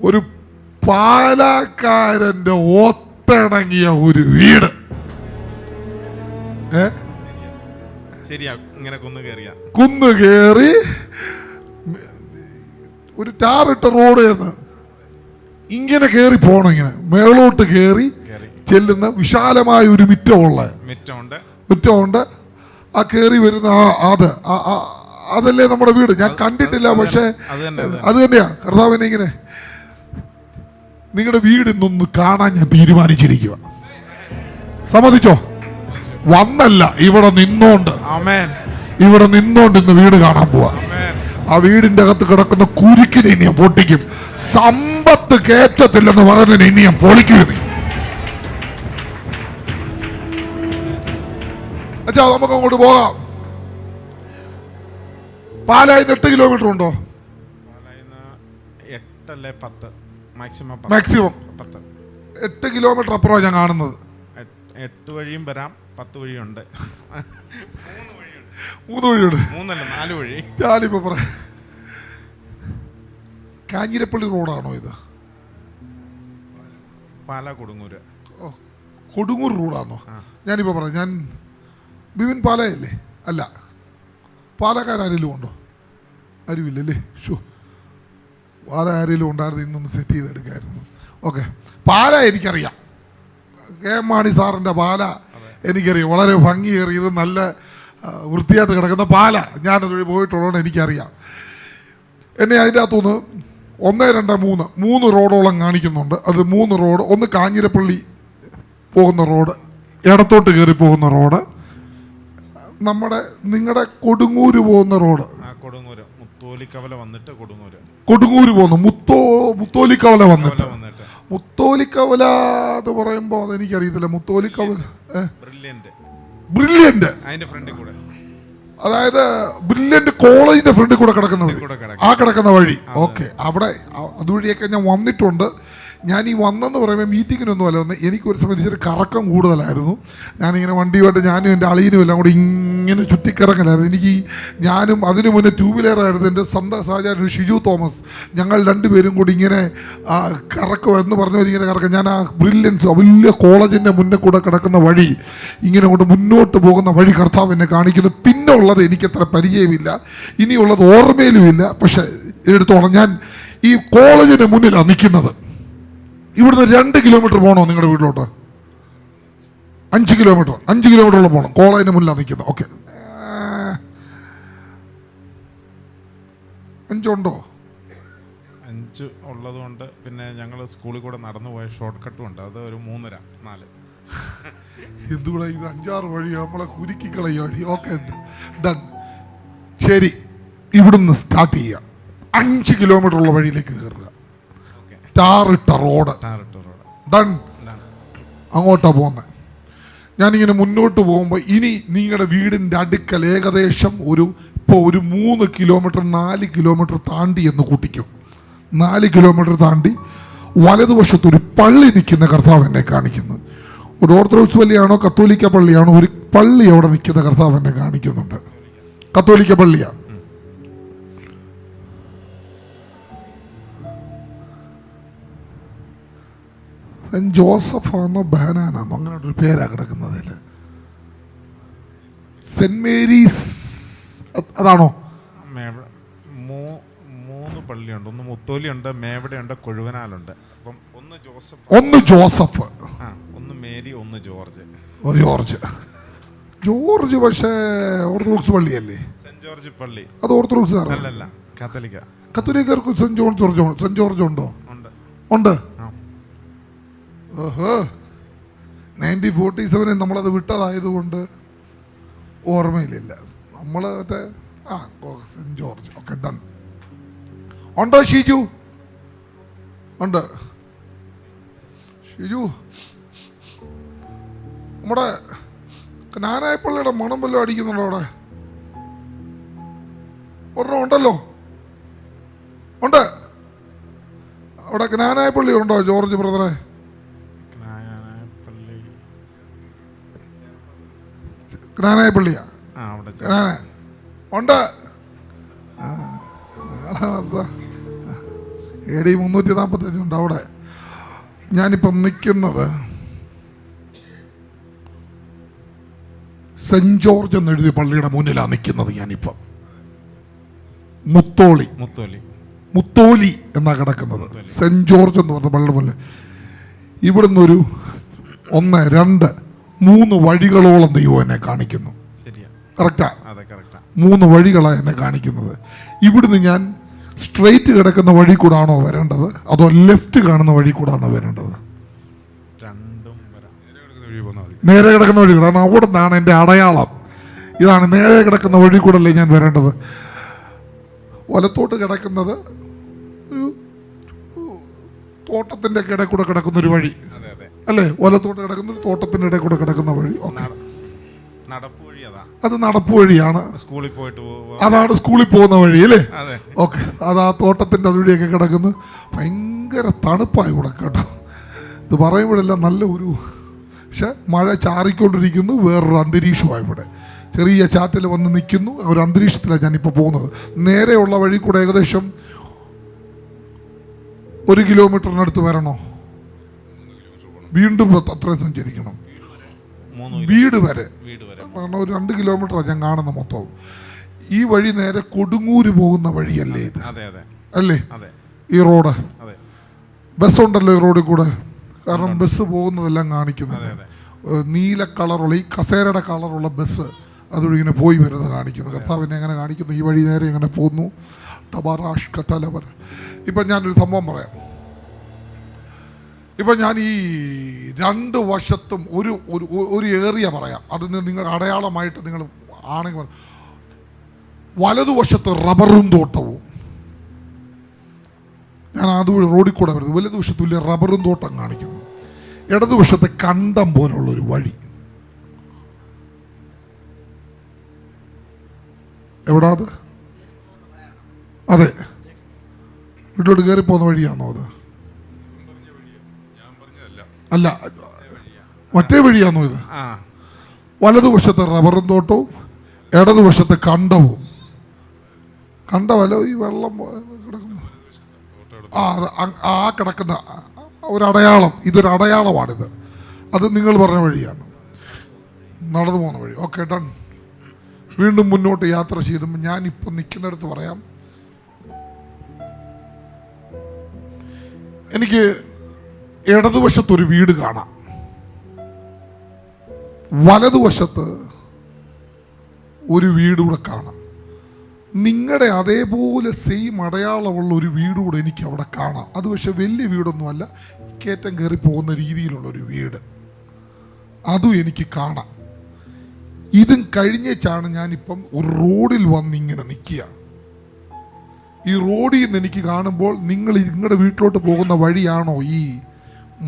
ഒരു പാലക്കാരന്റെ ഒത്തിണങ്ങിയ ഒരു വീട്. കുന്ന് കേറി ഒരു ടാറിട്ട റോഡ് ഇങ്ങനെ കേറി പോണം, ഇങ്ങനെ മേളോട്ട് കേറി ചെല്ലുന്ന വിശാലമായ ഒരു മുറ്റമുണ്ട്. ആ കേറി വരുന്ന അതല്ലേ നമ്മുടെ വീട്. ഞാൻ കണ്ടിട്ടില്ല, പക്ഷെ അത് തന്നെയാ. കർത്താവിനെ ഇങ്ങനെ നിങ്ങളുടെ വീട് ഇന്നൊന്ന് കാണാൻ ഞാൻ തീരുമാനിച്ചിരിക്കുക. സമ്മതിച്ചോ? വന്നല്ല, ഇവിടെ നിന്നോണ്ട് ഇന്ന് വീട് കാണാൻ പോവാ. ആ വീടിന്റെ അകത്ത് കിടക്കുന്ന കുരുക്കിനെ ഇനി ഞാൻ പൊട്ടിക്കും. സമ്പത്ത് കേറ്റത്തില്ലെന്ന് പറയുന്നതിന് ഇനി ഞാൻ പൊളിക്കും. അച്ഛാ, നമുക്ക് അങ്ങോട്ട് പോകാം. പാലായിന്ന് 8 കിലോമീറ്റർ ഉണ്ടോ? 10 മാക്സിമം 8 കിലോമീറ്റർ അപ്പുറമാണ് ഞാൻ കാണുന്നത്. 8 വഴിയും വരാം, 10 വഴിയുണ്ട്. 3 വഴിയുണ്ട്. 4 വഴി. ഞാനിപ്പോ പറയാം, കാഞ്ഞിരപ്പള്ളി റോഡാണോ ഇത്? പാലാ കൊടുങ്ങൂര്. കൊടുങ്ങൂർ റോഡാണോ? ഞാനിപ്പോ പറയാം, ഞാൻ ബിപിൻ പാലയല്ലേ? അല്ല, പാലക്കാരെങ്കിലും ഉണ്ടോ? ആരുമില്ലല്ലേ? ഷോ, പാല ആരെങ്കിലും ഉണ്ടായിരുന്നു, ഇന്നൊന്ന് സെറ്റ് ചെയ്തെടുക്കായിരുന്നു. ഓക്കെ, പാല എനിക്കറിയാം. കെ എം മാണി സാറിൻ്റെ പാല എനിക്കറിയാം. വളരെ ഭംഗിയേറിയത്, നല്ല വൃത്തിയായിട്ട് കിടക്കുന്ന പാല. ഞാനത് പോയിട്ടുള്ളതുകൊണ്ട് എനിക്കറിയാം. എന്നെ അതിൻ്റെ അകത്തുനിന്ന് 1, 2, 3 റോഡോളം കാണിക്കുന്നുണ്ട്. അത് 3 റോഡ്. ഒന്ന് കാഞ്ഞിരപ്പള്ളി പോകുന്ന റോഡ്, ഇടത്തോട്ട് കയറി പോകുന്ന റോഡ്, നിങ്ങളുടെ കൊടുങ്ങൂര് പോകുന്ന റോഡ്. കൊടുങ്ങൂര് പോകുന്നു, മുത്തോലിക്കവല വന്നിട്ട്. മുത്തോലിക്കവല എന്ന് പറയുമ്പോൾ അതെനിക്കറിയത്തില്ല. മുത്തോലിക്കവല ബ്രില്യന്റ്, അതായത് ബ്രില്യന്റ് കോളേജിന്റെ ഫ്രണ്ടിൽ കൂടെ കിടക്കുന്ന വഴി. ഓക്കെ, അവിടെ അതുവഴിയൊക്കെ ഞാൻ വന്നിട്ടുണ്ട്. ഞാൻ ഈ വന്നെന്ന് പറയുമ്പോൾ മീറ്റിങ്ങിനൊന്നും അല്ല വന്നത്. എനിക്കൊരു സമയത്ത് ഇച്ചിരി കറക്കം കൂടുതലായിരുന്നു. ഞാനിങ്ങനെ വണ്ടിയുമായിട്ട് ഞാനും എൻ്റെ അളിയനും എല്ലാം കൂടി ഇങ്ങനെ ചുറ്റിക്കിറങ്ങലായിരുന്നു. ഞാനും അതിനു മുന്നേ 2 വീലറായിരുന്നു. എൻ്റെ സ്വന്തം സഹചാരി ഷിജു തോമസ്, ഞങ്ങൾ 2 പേരും കൂടി ഇങ്ങനെ കറക്കം എന്ന് പറഞ്ഞവർ ഇങ്ങനെ കറക്കം. ഞാൻ ആ ബ്രില്യൻസ് വലിയ കോളേജിൻ്റെ മുന്നേ കൂടെ കിടക്കുന്ന വഴി, ഇങ്ങനെ കൊണ്ട് മുന്നോട്ട് പോകുന്ന വഴി കർത്താവ് എന്നെ കാണിക്കുന്നു. പിന്നെ ഉള്ളത് എനിക്കത്ര പരിചയമില്ല, ഇനിയുള്ളത് ഓർമ്മയിലുമില്ല. പക്ഷെ എടുത്തോളം, ഞാൻ ഈ കോളേജിൻ്റെ മുന്നിലാണ് നിൽക്കുന്നത്. ഇവിടുന്ന് 2 കിലോമീറ്റർ പോകണോ നിങ്ങളുടെ വീട്ടിലോട്ട്? 5 കിലോമീറ്ററോളം പോകണം. കോളേജിന് മുന്നിലാണ് നിൽക്കുന്നത്. ഓക്കെ, 5 ഉണ്ടോ? 5 ഉള്ളതുകൊണ്ട് പിന്നെ ഞങ്ങൾ സ്കൂളിൽ കൂടെ നടന്നു പോയ ഷോർട്ട് കട്ടും ഉണ്ട്. അത് ഒരു 3.5, 4. എന്തുകൂടെ ഇത് 5-6 വഴി നമ്മളെ കുരുക്കി കളയ വഴി. Okay, done. ശരി, ഇവിടുന്ന് സ്റ്റാർട്ട് ചെയ്യുക. 5 കിലോമീറ്റർ ഉള്ള വഴിയിലേക്ക് കയറുക. ടാറിട്ട റോഡ് ഡൺ. അങ്ങോട്ടാ പോകുന്നത്. ഞാനിങ്ങനെ മുന്നോട്ട് പോകുമ്പോൾ ഇനി നിങ്ങളുടെ വീടിൻ്റെ അടുക്കൽ ഏകദേശം ഒരു 3 കിലോമീറ്റർ 4 കിലോമീറ്റർ താണ്ടി എന്ന് കൂട്ടിക്കും. 4 കിലോമീറ്റർ താണ്ടി വലതുവശത്ത് ഒരു പള്ളി നിൽക്കുന്ന കർത്താവ് എന്നെ കാണിക്കുന്നു. ഒരു ഓർത്തഡോക്സ് പള്ളിയാണോ കത്തോലിക്ക പള്ളിയാണോ, ഒരു പള്ളി അവിടെ നിൽക്കുന്ന കർത്താവ് എന്നെ കാണിക്കുന്നുണ്ട്. കത്തോലിക്ക പള്ളിയാണ്. സെന്റ് ജോസഫ് ആണോ ബഹനാനാണോ അങ്ങനെ ഒരു പേരാ കിടക്കുന്നതിൽ. സെന്റ് മേരീസ് അതാണോ? 3 പള്ളിയുണ്ട്. ഒന്ന് മുത്തോലിയുണ്ട്, മേവടയുണ്ട്, കൊഴുവനാലുണ്ട്. അപ്പം ഒന്ന് ജോസഫ്, ഒന്ന് മേരി, ഒന്ന് ജോർജ്. ജോർജ് പക്ഷേ ഓർത്തഡോക്സ് പള്ളിയല്ലേ? സെന്റ് ജോർജ് പള്ളി അത് ഓർത്തഡോക്സ് അല്ലല്ല, കാത്തലിക്ക. കത്തോലിക്കർക്ക് സെന്റ് ജോർജ് ഉണ്ടോ? ഉണ്ട്. 1947 നമ്മളത് വിട്ടതായതുകൊണ്ട് ഓർമ്മയിലില്ല. നമ്മൾ മറ്റേ സെന്റ് ജോർജ്. Okay, done. ഉണ്ടോ ഷിജു? ഉണ്ട്. ഷിജു, നമ്മുടെ നാനായപ്പള്ളിയുടെ മണം വല്ലതും അടിക്കുന്നുണ്ടോ അവിടെ? ഒരെണ്ണം ഉണ്ടല്ലോ. ഉണ്ട്. അവിടെ ജ്ഞാനായപ്പള്ളി ഉണ്ടോ ജോർജ് ബ്രദറെ? ജ്ഞാനായപ്പള്ളിയാ? ഉണ്ട്. AD 345 ഉണ്ട് അവിടെ. ഞാനിപ്പം നിൽക്കുന്നത് സെന്റ് ജോർജ് എന്നെഴുതിയ പള്ളിയുടെ മുന്നിലാണ് നിൽക്കുന്നത്. ഞാനിപ്പം മുത്തോലി എന്നാ കിടക്കുന്നത്. സെന്റ് ജോർജ് എന്ന് പറഞ്ഞ പള്ളിയുടെ മുന്നിൽ. ഇവിടുന്ന് ഒരു 1, 2, 3 വഴികളോളം ദൈവം എന്നെ കാണിക്കുന്നു. കറക്റ്റാ? 3 വഴികളാണ് എന്നെ കാണിക്കുന്നത്. ഇവിടുന്ന് ഞാൻ സ്ട്രെയിറ്റ് കിടക്കുന്ന വഴി കൂടാണോ വരേണ്ടത്, അതോ ലെഫ്റ്റ് കാണുന്ന വഴി കൂടാണോ വരേണ്ടത്? നേരെ കിടക്കുന്ന വഴി കൂടാണ്. അവിടെ നിന്നാണ് എൻ്റെ അടയാളം. ഇതാണ് നേരെ കിടക്കുന്ന വഴി കൂടല്ലേ ഞാൻ വരേണ്ടത്. വലത്തോട്ട് കിടക്കുന്നത് ഒരു തോട്ടത്തിൻ്റെ ഇടയിൽ കൂടെ കിടക്കുന്ന ഒരു വഴി അല്ലേ? വലത്തോട്ട് കിടക്കുന്ന ഒരു തോട്ടത്തിൻ്റെ ഇടയിൽ കൂടെ കിടക്കുന്ന വഴി. അത് നടപ്പ് വഴിയാണ്. അതാണ് സ്കൂളിൽ പോകുന്ന വഴി അല്ലേ? ഓക്കെ. അത് ആ തോട്ടത്തിൻ്റെ അതുവഴിയൊക്കെ കിടക്കുന്നു. ഭയങ്കര തണുപ്പായി ഇവിടെ കേട്ടോ. ഇത് പറയുമ്പോഴെല്ലാം നല്ല ഒരു, പക്ഷെ മഴ ചാറിക്കൊണ്ടിരിക്കുന്നു. വേറൊരു അന്തരീക്ഷമാണ് ഇവിടെ. ചെറിയ ചാറ്റിൽ വന്ന് നിൽക്കുന്നു. ഒരു അന്തരീക്ഷത്തിലാണ് ഞാനിപ്പോൾ പോകുന്നത്. നേരെയുള്ള വഴി കൂടെ ഏകദേശം 1 കിലോമീറ്ററിനടുത്ത് വരണോ? വീണ്ടും അത്രയും സഞ്ചരിക്കണം വീട് വരെ. കാരണം ഒരു 2 കിലോമീറ്ററാണ് ഞാൻ കാണുന്ന മൊത്തം. ഈ വഴി നേരെ കൊടുങ്ങൂര് പോകുന്ന വഴിയല്ലേ ഇത്? അല്ലേ ഈ റോഡ്? ബസ്സുണ്ടല്ലോ ഈ റോഡിൽ കൂടെ. കാരണം ബസ് പോകുന്നതെല്ലാം കാണിക്കുന്നത് നീല കളറുള്ള, ഈ കസേരയുടെ കളറുള്ള ബസ് അതുവഴി ഇങ്ങനെ പോയി വരുന്നത് കാണിക്കുന്നു. കർത്താവിനെ എങ്ങനെ കാണിക്കുന്നു? ഈ വഴി നേരെ ഇങ്ങനെ പോന്നു. ടബറാഷ് കത്തലവർ. ഇപ്പം ഞാനൊരു സംഭവം പറയാം. ഇപ്പം ഞാൻ ഈ 2 വശത്തും ഒരു ഏറിയ പറയാം. അത് നിങ്ങൾ അടയാളമായിട്ട് നിങ്ങൾ ആണെങ്കിൽ വലതുവശത്ത് റബ്ബറും തോട്ടവും. ഞാൻ അതുവഴി റോഡിൽ കൂടെ വരുന്നത്. വലതുവശത്ത് വലിയ റബ്ബറും തോട്ടം കാണിക്കുന്നു. ഇടതുവശത്ത് കണ്ടം പോലുള്ളൊരു വഴി. എവിടാ അത്? അതെ, വീട്ടിലോട്ട് കയറി പോകുന്ന വഴിയാണോ അത്? അല്ല, മറ്റേ വഴിയാണോ ഇത്? വലതുവശത്ത് റബ്ബറും തോട്ടവും ഇടതുവശത്ത് കണ്ടവും. കണ്ടമല്ല, ഈ വെള്ളം കിടക്കുന്നു. ആ കിടക്കുന്ന ഒരടയാളം. ഇതൊരു അടയാളമാണിത്. അത് നിങ്ങൾ പറഞ്ഞ വഴിയാണ്, നടന്നു പോകുന്ന വഴി. Okay, done. വീണ്ടും മുന്നോട്ട് യാത്ര ചെയ്തുമ്പോൾ ഞാനിപ്പോൾ നിൽക്കുന്നിടത്ത് പറയാം. എനിക്ക് ഇടതുവശത്തൊരു വീട് കാണാം. വലതുവശത്ത് ഒരു വീട് കൂടെ കാണാം. നിങ്ങളുടെ അതേപോലെ സെയിം അടയാളമുള്ള ഒരു വീട് കൂടെ എനിക്ക് അവിടെ കാണാം. അത് പക്ഷെ വലിയ വീടൊന്നുമല്ല, കയറ്റം കയറി പോകുന്ന രീതിയിലുള്ളൊരു വീട്. അതും എനിക്ക് കാണാം. ഇതും കഴിഞ്ഞേച്ചാണ് ഞാനിപ്പം ഒരു റോഡിൽ വന്നിങ്ങനെ നിൽക്കുക. ഈ റോഡിൽ നിന്ന് എനിക്ക് കാണുമ്പോൾ നിങ്ങൾ നിങ്ങളുടെ വീട്ടിലോട്ട് പോകുന്ന വഴിയാണോ ഈ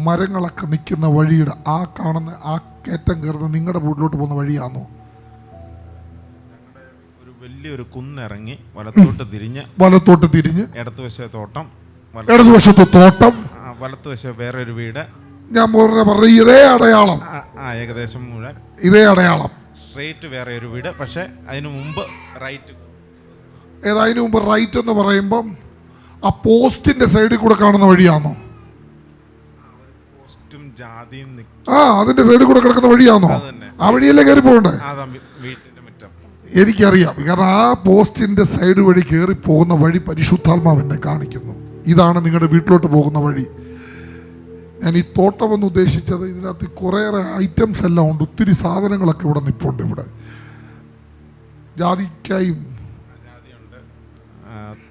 മരങ്ങളൊക്കെ നിൽക്കുന്ന വഴിയുടെ ആ കാണുന്ന ആ കയറ്റം കയറുന്ന നിങ്ങളുടെ വീട്ടിലോട്ട് പോകുന്ന വഴിയാണോ? ഒരു വലിയൊരു കുന്നിറങ്ങി വലത്തോട്ട് തിരിഞ്ഞ് ഇടതുവശത്തെ തോട്ടം, ഇടതുവശത്ത് തോട്ടം, വലത്തുവശം വേറെ ഒരു വീട്. ഞാൻ പറഞ്ഞ ഇതേ അടയാളം, ഏകദേശം മുഴുവൻ ഇതേ അടയാളം. സ്ട്രെയിറ്റ് വേറെ ഒരു വീട്, പക്ഷെ അതിനു മുമ്പ് റൈറ്റ്. അതിനു മുമ്പ് റൈറ്റ് എന്ന് പറയുമ്പം ആ പോസ്റ്റിന്റെ സൈഡിൽ കൂടെ കാണുന്ന വഴിയാണോ? പോസ്റ്റും ജാതിയും അതിന്റെ സൈഡിൽ കൂടെ കിടക്കുന്ന വഴിയാണോ? ആ വഴിയല്ലേ കയറി പോകണ്ടേ? വീട്ടിന്റെ മുറ്റം എനിക്കറിയാം, കാരണം ആ പോസ്റ്റിന്റെ സൈഡ് വഴി കയറി പോകുന്ന വഴി പരിശുദ്ധാത്മാവ് എന്നെ കാണിക്കുന്നു. ഇതാണ് നിങ്ങളുടെ വീട്ടിലോട്ട് പോകുന്ന വഴി. ഞാൻ ഈ തോട്ടം എന്ന് ഉദ്ദേശിച്ചത് ഇതിനകത്ത് കുറേയേറെ ഐറ്റംസ് എല്ലാം ഉണ്ട്, ഒത്തിരി സാധനങ്ങളൊക്കെ ഇവിടെ നിൽപ്പുണ്ട്. ഇവിടെ ജാതിക്കായും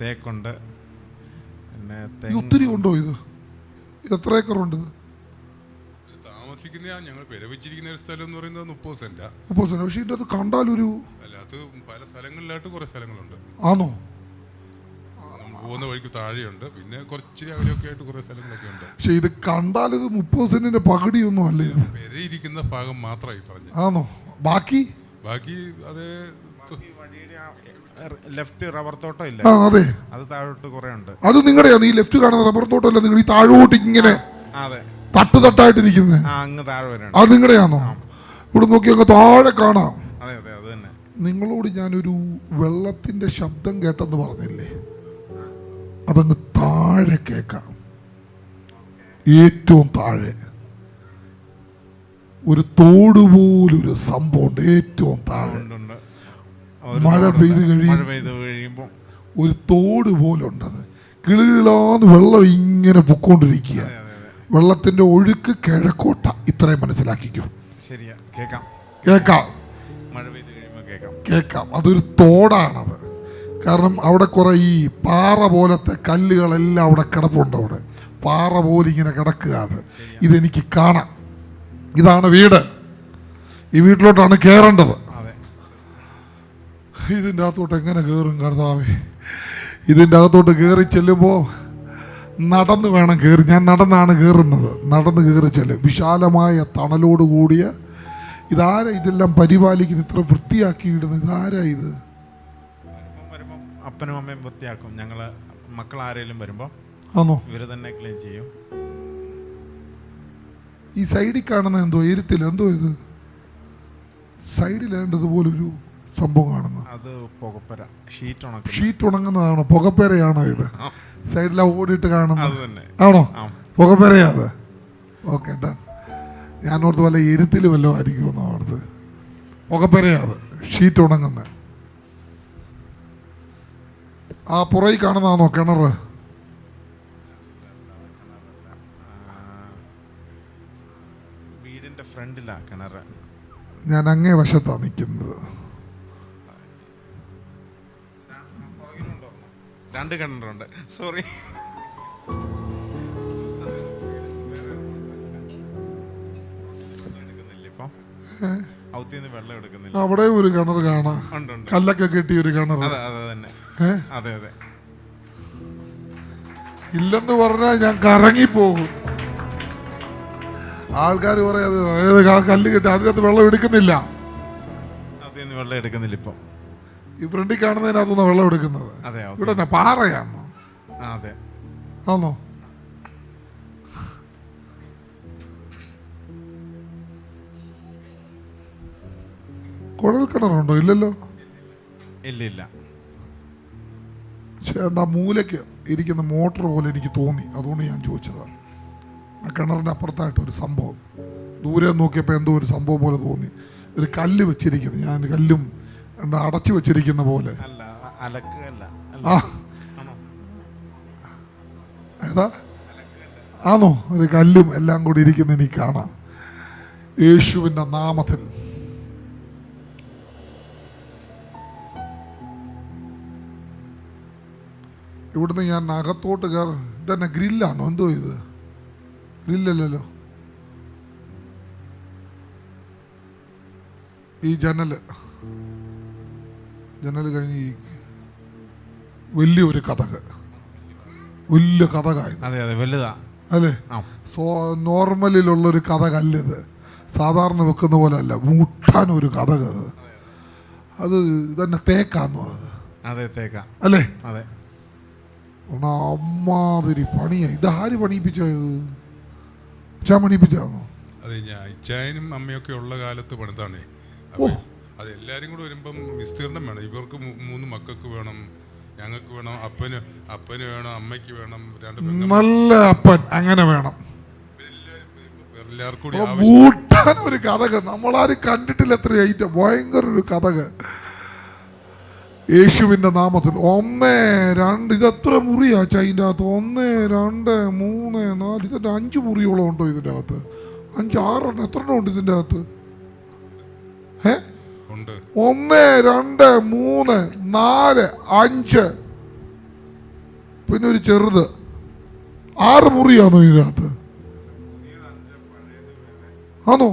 തേക്കുണ്ട്, പിന്നെ ഒത്തിരി ഉണ്ടോ? ഇത് എത്ര ഏക്കറുണ്ട്? താമസിക്കുന്ന ഞങ്ങൾ വിലവെച്ചിരിക്കുന്ന ഒരു സ്ഥലം എന്ന് പറയുന്നത് 30 സെന്റാ. 30 സെന്റ്. പക്ഷേ ഇതിന്റെ അത് കണ്ടാലൊരു അല്ലാത്ത പല സ്ഥലങ്ങളിലായിട്ട് കുറെ സ്ഥലങ്ങളുണ്ട്. ആണോ? പോകുന്ന വഴിക്ക് താഴെയുണ്ട്, പിന്നെ കുറച്ചിരി അകലെയൊക്കെ ആയിട്ട് കുറെ സ്ഥലങ്ങളൊക്കെ ഉണ്ട്. പക്ഷെ ഇത് കണ്ടാൽ ഇത് 30 സെന്റിന്റെ പകുതിയൊന്നും അല്ലേ? പെരയിരിക്കുന്ന ഭാഗം മാത്രമായി പറഞ്ഞു. ആണോ? ബാക്കി അത് ലെഫ്റ്റ് റബ്ബർ തോട്ടം ഇല്ല? അതെ, അത് താഴോട്ട് കുറെ ഉണ്ട്. അത് നിങ്ങളുടെയാണ് ഈ ലെഫ്റ്റ് കാണുന്ന റബ്ബർ തോട്ടം അല്ല? നിങ്ങൾ ഈ താഴോട്ട് ഇങ്ങനെ തട്ടായിട്ടിരിക്കുന്നത് അങ്ങ് താഴെ വരെ അത് നിങ്ങളുടെയാണോ? ഇവിടെ നോക്കി അങ്ങ് താഴെ കാണാം. അതെ അതെ, അത് തന്നെ. നിങ്ങളോട് ഞാനൊരു വെള്ളത്തിന്റെ ശബ്ദം കേട്ടെന്ന് പറഞ്ഞില്ലേ? അതങ്ങ് താഴെ കേൾക്കാം. ഏറ്റവും താഴെ ഒരു തോട് പോലൊരു സംഭവമുണ്ട്. ഏറ്റവും താഴെ മഴ പെയ്ത് കഴിയുമ്പോൾ ഒരു തോട് പോലുണ്ടത്. കിളികളാന്ന് വെള്ളം ഇങ്ങനെ പൊക്കോണ്ടിരിക്കുക. വെള്ളത്തിന്റെ ഒഴുക്ക് കിഴക്കോട്ട. ഇത്രയും മനസ്സിലാക്കിക്കും. ശരിയാ, കേക്കാം. മഴ പെയ്ത് കഴിയുമ്പോൾ കേക്കാം. അതൊരു തോടാണത്. കാരണം അവിടെ കുറെ ഈ പാറ പോലത്തെ കല്ലുകളെല്ലാം അവിടെ കിടപ്പുണ്ട്. അവിടെ പാറ പോലെ ഇങ്ങനെ കിടക്കുക. അത് ഇതെനിക്ക് കാണാം. ഇതാണ് വീട്. ഈ വീട്ടിലോട്ടാണ് കയറേണ്ടത്. ഇതിൻ്റെ അകത്തോട്ട് എങ്ങനെ കയറും കർത്താവേ? ഇതിൻ്റെ അകത്തോട്ട് കയറി ചെല്ലുമ്പോൾ നടന്ന് വേണം കയറി. ഞാൻ നടന്നാണ് കയറുന്നത്. നടന്ന് കയറി ചെല്ലും. വിശാലമായ തണലോട് കൂടിയ ഇതാരാ ഇതെല്ലാം പരിപാലിക്കുന്നത്? ഇത്ര വൃത്തിയാക്കി ഇടുന്നത് ഇതാരാ? ഇത് അപ്പനും അമ്മയും വൃത്തിയാക്കും. ഞങ്ങള് മക്കൾ ആരെങ്കിലും വരുമ്പോ ആണോ? ഇവര് തന്നെ ക്ലീൻ ചെയ്യും. ഈ സൈഡിൽ കാണുന്ന എന്തോ എരുത്തില്ല, എന്തോ ഇത് സൈഡിലേണ്ടതുപോലൊരു സംഭവം കാണുന്നു. അത് പുകപ്പര, ഷീറ്റ് ഉണങ്ങുന്നതാണോ? പുകപ്പരയാണോ ഇത്? സൈഡിലാ ഓടിയിട്ട് കാണുന്നത് ആണോ? പുകപ്പരയാ അത്? Okay, done. ഞാനോർത്ത് വല്ല എരുത്തിൽ വല്ലതും ആയിരിക്കുമെന്നോ ഓർത്ത്. പുകപ്പരയാ അത്, ഷീറ്റ് ഉണങ്ങുന്ന. ആ പുറകിൽ കാണുന്നതാണോ കിണർ? വീടിന്റെ ഫ്രണ്ടിലാ കിണർ. ഞാൻ അങ്ങേ വശത്താണ് നിൽക്കുന്നത്. 2 കിണറുണ്ട്. സോറി. വെള്ളം എടുക്കുന്നില്ല. അവിടെ ഒരു കിണർ കാണാം. കല്ലൊക്കെ കെട്ടിയ ഒരു കിണർ. അതെ അതെ. ഇല്ലെന്ന് പറഞ്ഞാൽ ഞാൻ കറങ്ങിപ്പോകും. ആൾക്കാർ പറയാ കല്ല് കെട്ടി അതിനകത്ത് വെള്ളം എടുക്കുന്നില്ല. വെള്ളം എടുക്കുന്നില്ല. ഇപ്പൊ ഈ ഫ്രണ്ടിൽ കാണുന്നതിനകത്തുനിന്ന് വെള്ളം എടുക്കുന്നത്. ഇവിടെ പാറയാണോ? അതെ. ആണോ? കുഴൽ കിണറുണ്ടോ? ഇല്ലല്ലോ. ഇല്ല. ചേട്ടാ, മൂലയ്ക്ക് ഇരിക്കുന്ന മോട്ടർ പോലെ എനിക്ക് തോന്നി. അതുകൊണ്ട് ഞാൻ ചോദിച്ചതാണ്. ആ കിണറിന്റെ അപ്പുറത്തായിട്ട് ഒരു സംഭവം ദൂരെ നോക്കിയപ്പോൾ എന്തോ ഒരു സംഭവം പോലെ തോന്നി. ഒരു കല്ല് വെച്ചിരിക്കുന്നു. ഞാൻ കല്ലും അടച്ചു വെച്ചിരിക്കുന്ന പോലെ. ഏതാ? ആണോ? ഒരു കല്ലും എല്ലാം കൂടി ഇരിക്കുന്ന എനിക്ക് കാണാം. യേശുവിന്റെ നാമത്തിൽ ഇവിടുന്ന് ഞാൻ അകത്തോട്ട് കയറും. ഇതന്നെ ഗ്രില്ലാണോ? എന്തോ ഇത്? ഗ്രില്ലല്ലോ. ഈ ജനല് കഴിഞ്ഞ് ഈ വലിയൊരു കഥക്, വലിയ കഥകായത്. അതെ അതെ, വലുതാ അല്ലേ? നോർമലിലുള്ളൊരു കഥകല്ലിത്, സാധാരണ വെക്കുന്ന പോലെ അല്ല, മുട്ടാനൊരു കഥക്. അത് തന്നെ തേക്കാന്ന് പറഞ്ഞത്. അതെ, തേക്ക അല്ലേ? അതെ. അമ്മാതിരി പണിയാ. ഇത് ആര് പണിയിപ്പിച്ചത്? അച്ഛാ പണിയിപ്പിച്ചാന്നോ? അതെ, ഞാൻ ഇച്ചായനും അമ്മയൊക്കെ ഉള്ള കാലത്ത് പണിതാണേ. അത് എല്ലാരും കൂടെ വരുമ്പം വിസ്തീർണം വേണം. ഇവർക്ക് 3 മക്കൾക്ക് വേണം, ഞങ്ങൾക്ക് വേണം, അപ്പന് വേണം, അമ്മയ്ക്ക് വേണം, 2 നല്ല അപ്പൻ അങ്ങനെ വേണം. എല്ലാവർക്കും കൂടി ഒരു കഥക് നമ്മളാരും കണ്ടിട്ടില്ല. എത്ര ഐറ്റം, ഭയങ്കര ഒരു കഥക്. യേശുവിന്റെ നാമത്തിൽ 1, 2 ഇത് എത്ര മുറിയാ അതിൻ്റെ അകത്ത്? 1, 2, 3, 4 ഇതിന്റെ 5 മുറിയോളം ഉണ്ടോ ഇതിന്റെ അകത്ത്? 5, 6 എത്ര ഉണ്ട് ഇതിന്റെ അകത്ത്? 1, 2, 3, 4, 5 പിന്നെ ഒരു ചെറുത്. 6 മുറിയാണോ ഇതിനകത്ത്? ആണോ?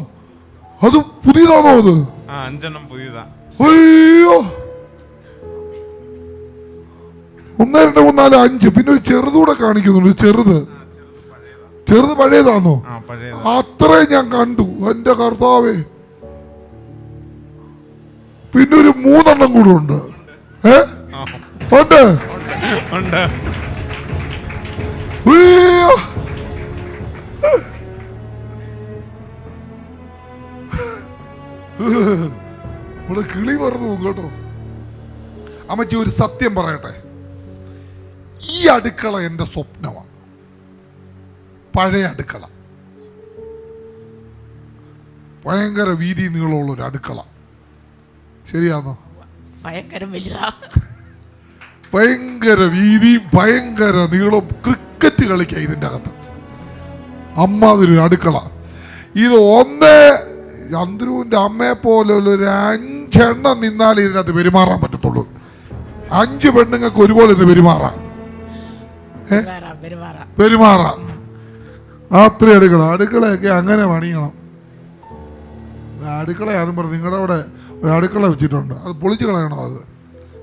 അത് പുതിയതാണോ? അത് 5 പുതിയതാ. അയ്യോ, 1, 2, 3, 4, 5 പിന്നെ ഒരു ചെറുതൂടെ കാണിക്കുന്നുണ്ട്. ചെറുത് പഴയതാണോ? അത്രയും ഞാൻ കണ്ടു. എന്റെ കർത്താവേ, പിന്നെ ഒരു 3 കൂടെ ഉണ്ട്. ഉണ്ട്. ഇവിടെ കിളി പറഞ്ഞു പോകും കേട്ടോ. അമ്മച്ചി ഒരു സത്യം പറയട്ടെ, ഈ അടുക്കള എന്റെ സ്വപ്നമാണ്. പഴയ അടുക്കള, ഭയങ്കര വീതി നീളമുള്ള ഒരു അടുക്കള. ശരിയാണോ? ഭയങ്കര വീതി, ഭയങ്കര നീളം, ക്രിക്കറ്റ് കളിക്കാം ഇതിൻ്റെ അകത്ത്. അമ്മാതിരി അടുക്കള. ഇത് ചന്ദ്രുവിന്റെ അമ്മയെ പോലുള്ള ഒരു 5 എണ്ണം നിന്നാലേ ഇതിനകത്ത് പെരുമാറാൻ പറ്റത്തുള്ളൂ. 5 പെണ്ണുങ്ങൾക്ക് ഒരുപോലെ ഇത് പെരുമാറാം. അത്ര അടുക്കളയൊക്കെ അങ്ങനെ പണിയണം. അടുക്കളയാണെന്ന് പറഞ്ഞു നിങ്ങളുടെ അവിടെ ഒരു അടുക്കള വെച്ചിട്ടുണ്ട്, അത് പൊളിച്ചു കളയണോ? അത്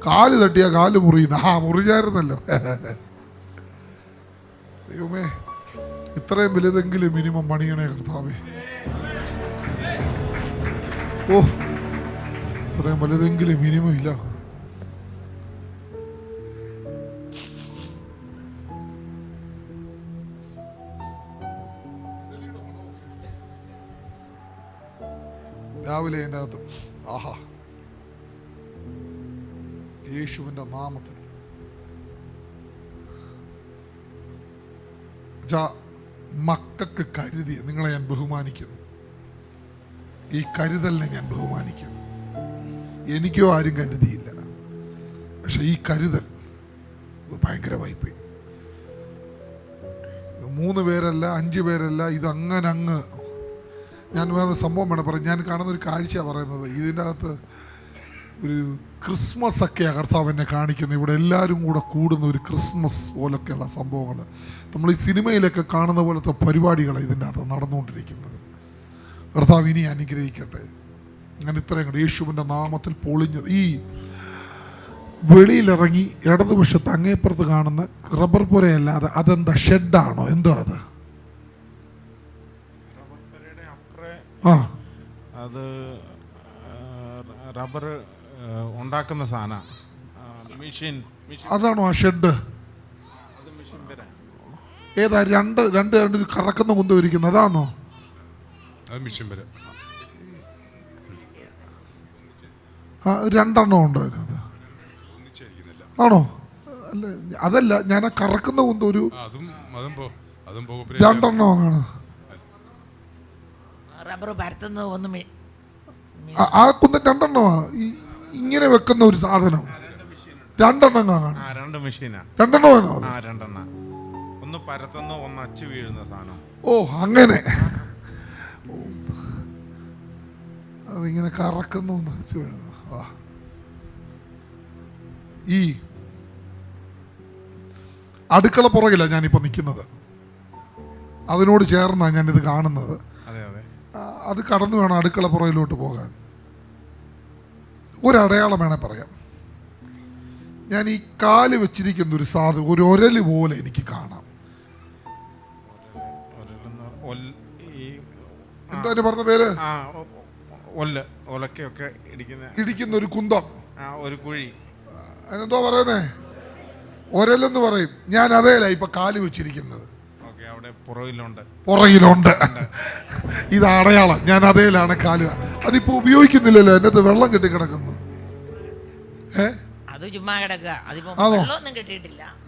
കാല് തട്ടിയാ കാല് മുറിയുന്ന. മുറിഞ്ഞായിരുന്നല്ലോ. ദൈവമേ, ഇത്രയും വലുതെങ്കിലും മിനിമം പണിയണേ കർത്താവേ. ഇത്രയും വലുതെങ്കിലും മിനിമം ഇല്ല. രാവിലെ എൻ്റെ അകത്ത് യേശുവിന്റെ നാമത്തിൽ മക്കൾക്ക് കരുതിയ നിങ്ങളെ ഞാൻ ബഹുമാനിക്കുന്നു. ഈ കരുതലിനെ ഞാൻ ബഹുമാനിക്കുന്നു. എനിക്കോ ആരും കരുതിയില്ല, പക്ഷെ ഈ കരുതൽ ഭയങ്കര വായ്പ. 3 പേരല്ല, 5 പേരല്ല, ഇതങ്ങ് ഞാൻ വേറൊരു സംഭവം വേണം പറയാം. ഞാൻ കാണുന്ന ഒരു കാഴ്ചയാണ് പറയുന്നത്. ഇതിൻ്റെ അകത്ത് ഒരു ക്രിസ്മസ് ഒക്കെ കർത്താവ് എന്നെ കാണിക്കുന്നത്. ഇവിടെ എല്ലാവരും കൂടെ കൂടുന്ന ഒരു ക്രിസ്മസ് പോലൊക്കെയുള്ള സംഭവങ്ങൾ, നമ്മൾ ഈ സിനിമയിലൊക്കെ കാണുന്ന പോലത്തെ പരിപാടികളാണ് ഇതിൻ്റെ അകത്ത് നടന്നുകൊണ്ടിരിക്കുന്നത്. കർത്താവ് ഇനി അനുഗ്രഹിക്കട്ടെ. അങ്ങനെ ഇത്രയും കൂടെ യേശുവിൻ്റെ നാമത്തിൽ പൊളിഞ്ഞത്. ഈ വെളിയിലിറങ്ങി ഇടതുവശത്ത് അങ്ങേപ്പുറത്ത് കാണുന്ന റബ്ബർ പുരയല്ലാതെ അതെന്താ, ഷെഡാണോ? എന്തോ അത്? അത് റബ്ബർ ഉണ്ടാക്കുന്ന സാധന മെഷീൻ. അതാണോ ആ ഷെഡ്? ഏതാ? രണ്ട് കറക്കുന്ന കുന്തം ഇരിക്കുന്നത് അതാണോ? രണ്ടെണ്ണം ഉണ്ടോ? ആണോ? അല്ല, അതല്ല, ഞാൻ ആ കറക്കുന്ന കുന്തം ഒരു 2 ആണ്. ആ കുന്തം 2 എണ്ണമാ. ഇങ്ങനെ വെക്കുന്ന ഒരു സാധനം 2 കാണാം. 2 മെഷീനാ. 2 എണ്ണമാണോ? 2. ഒന്ന് പരത്തുന്ന, ഒന്ന് അച്ചു വീഴുന്ന സാധനം. ഓ, അങ്ങനെ. അതിങ്ങനെ കറക്കുന്നു. ഈ അടുക്കള പുറകില്ല ഞാനിപ്പോ നിൽക്കുന്നത്, അതിനോട് ചേർന്നാണ് ഞാനിത് കാണുന്നത്. അത് കടന്നു വേണം അടുക്കള പുറകിലോട്ട് പോകാൻ. ഒരടയാളം വേണേ പറയാം. ഞാൻ ഈ കാല് വെച്ചിരിക്കുന്ന ഒരു സാധനം, ഒരു ഒരല് പോലെ എനിക്ക് കാണാം. എന്താ പറഞ്ഞ പേര്? ഒലക്കൊക്കെ ഇടിക്കുന്ന ഒരു കുന്തം, ഒരു കുഴി, അതിനെന്തോ പറയുന്നേ? ഒരലെന്ന് പറയും. ഞാൻ അതേല ഇപ്പൊ കാല് വെച്ചിരിക്കുന്നത്. പുറകിലുണ്ട്. ഇത് അടയാളം. ഞാൻ അതേലാണ് കാല്. അതിപ്പോ ഉപയോഗിക്കുന്നില്ലല്ലോ. എന്നത് വെള്ളം കെട്ടി കിടക്കുന്നു.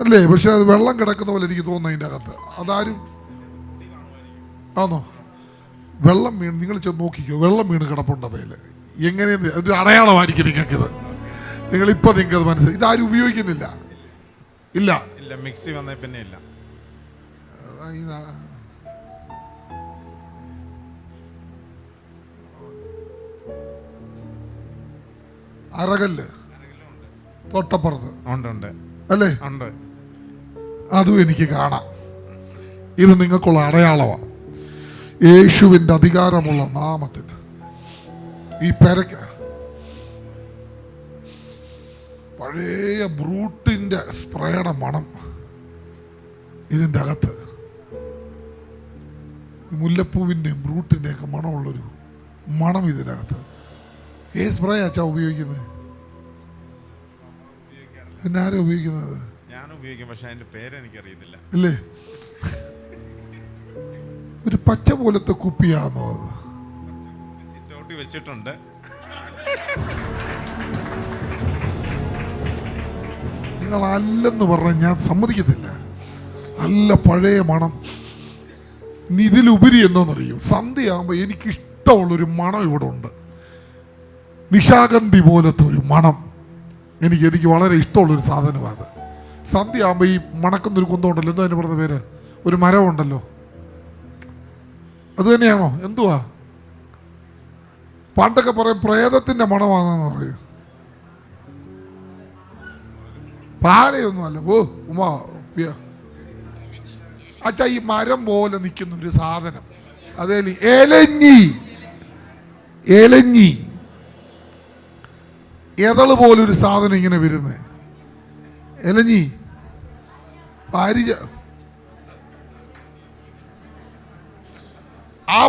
അല്ലേ? പക്ഷെ അത് വെള്ളം കിടക്കുന്ന പോലെ എനിക്ക് തോന്നുന്നു അതിന്റെ അകത്ത്. അതാരും ആണോ? വെള്ളം വീണ്, നിങ്ങൾ ചെന്ന് നോക്കിക്കോ, വെള്ളം വീണ് കിടപ്പുണ്ട് അതേല്. എങ്ങനെയെന്ന് ഒരു അടയാളമായിരിക്കും നിങ്ങൾക്കിത്. നിങ്ങളിപ്പോ നിങ്ങൾക്കത് മനസ്സിലായി. ഇതാരും ഉപയോഗിക്കുന്നില്ല. ഇല്ല, മിക്സി വന്നേ പിന്നെ ഇല്ല. അരകല്ല് തൊട്ടപ്പുറത്ത് അല്ലേ? അതും എനിക്ക് കാണാം. ഇത് നിങ്ങൾക്കുള്ള അടയാളമാണ്. യേശുവിന്റെ അധികാരമുള്ള നാമത്തിൽ ഈ പെരക്ക് പഴയ ബ്രൂട്ടിന്റെ സ്പ്രേയുടെ മണം ഇതിൻ്റെ അകത്ത്. മുല്ലപ്പൂവിൻ്റെയും ബ്രൂട്ടിൻ്റെയൊക്കെ മണമുള്ളൊരു മണം ഇതിനകത്ത്. ഏത് സ്പ്രേ അച്ഛാ ഉപയോഗിക്കുന്നത്? പിന്നെ ആരാ ഉപയോഗിക്കുന്നത്? ഞാൻ ഉപയോഗിക്കും, പക്ഷെ അതിന്റെ പേര് എനിക്കറിയത്തില്ല. ഇല്ലേ? ഒരു പച്ച പോലത്തെ കുപ്പിയാണോ അത്? സിറ്റൗട്ടിൽ വെച്ചിട്ടുണ്ട്. നിങ്ങൾ അല്ലെന്ന് പറഞ്ഞാൽ ഞാൻ സമ്മതിക്കത്തില്ല. നല്ല പഴയ മണം. ഇതിലുപരി എന്താണെന്നറിയോ? സന്ധ്യയാകുമ്പോൾ എനിക്കിഷ്ടമുള്ളൊരു മണം ഇവിടെ ഉണ്ട്. നിശാഗന്ധി പോലത്തെ ഒരു മണം എനിക്ക് വളരെ ഇഷ്ടമുള്ളൊരു സാധനമാണ്. സന്ധ്യയാകുമ്പോൾ ഈ മണക്കുന്നൊരു കുന്തമുണ്ടല്ലോ, എന്താ അതിന് പറഞ്ഞ പേര്? ഒരു മരമുണ്ടല്ലോ, അത് തന്നെയാണോ? എന്തുവാ പണ്ടൊക്കെ പറയും പ്രേതത്തിന്റെ മണമാണെന്ന് പറയും. പാലയൊന്നും അല്ല. ഓ ഉമാ അച്ഛാ, ഈ മരം പോലെ നിൽക്കുന്ന ഒരു സാധനം, അതേ ഏലഞ്ഞി. ഏലഞ്ഞി എതള് പോലൊരു സാധനം ഇങ്ങനെ വരുന്നത്. ഏലഞ്ഞി പാരിജ. ആ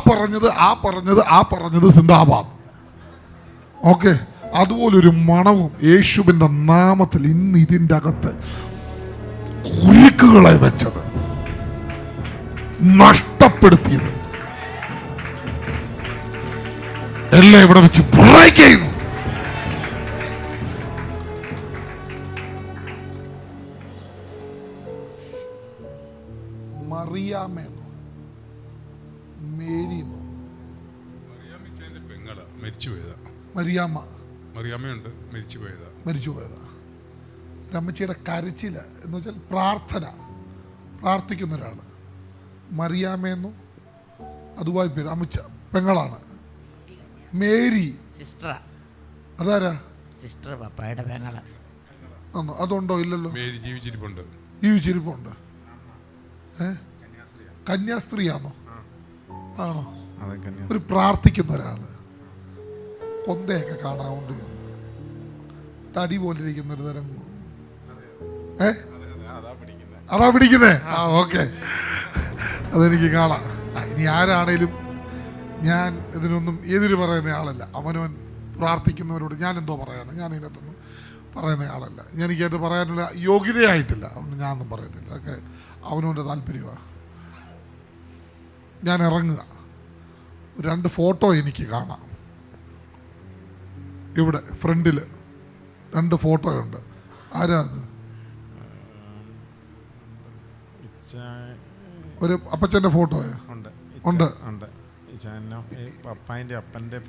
പറഞ്ഞത് സിന്ദാബാദ്. ഓക്കെ, അതുപോലൊരു മണവും യേശുവിന്റെ നാമത്തിൽ ഇന്ന് ഇതിൻ്റെ അകത്ത് ഉരുക്കുകളെ വെച്ചത്, നഷ്ടപ്പെടുത്തിയത് എല്ലാം ഇവിടെ വെച്ച് ബ്രേക്ക് ചെയ്യുന്നു. മറിയാമേന്നോ മേരിന്നോ? മറിയാമ്മയുണ്ട്, മരിച്ചു പോയതാ. അമ്മച്ചിയുടെ കരച്ചില് എന്ന് വെച്ചാൽ പ്രാർത്ഥിക്കുന്ന ഒരാള്. മറിയാമേന്നു അതുമായി പേര്. അമ്മച്ച പെങ്ങളാണ്. Mary sister. അതാരാ? സിസ്റ്റർ പപ്പായുടെ പെങ്ങള. അതുണ്ടോ? ഇല്ലല്ലോ. ജീവിച്ചിരിപ്പുണ്ട്. കന്യാസ്ത്രീയാണോ? ആണോ? ഒരു പ്രാർത്ഥിക്കുന്ന ഒരാള്. കൊന്തയൊക്കെ കാണാറുണ്ട്. തടി പോലെ ഇരിക്കുന്ന ഒരു തരം. അതാ പിടിക്കുന്നേ? ആ, ഓക്കെ, അതെനിക്ക് കാണാം. ഇനി ആരാണേലും ഞാൻ ഇതിനൊന്നും എതിര് പറയുന്ന ആളല്ല. അവനവൻ പ്രാർത്ഥിക്കുന്നവരോട് ഞാൻ എന്തോ പറയാനാണ്. ഞാൻ ഇതിനകത്തൊന്നും പറയുന്ന ആളല്ല. എനിക്കത് പറയാനുള്ള യോഗ്യതയായിട്ടില്ല. അതുകൊണ്ട് ഞാനൊന്നും പറയത്തില്ല. അതൊക്കെ അവനവൻ്റെ താല്പര്യമാണ്. ഞാൻ ഇറങ്ങുക. 2 ഫോട്ടോ എനിക്ക് കാണാം. ഇവിടെ ഫ്രണ്ടിൽ 2 ഫോട്ടോയുണ്ട്. ആരാ അത്? ഒരു അപ്പച്ചന്റെ ഫോട്ടോയോ? ഉണ്ട്.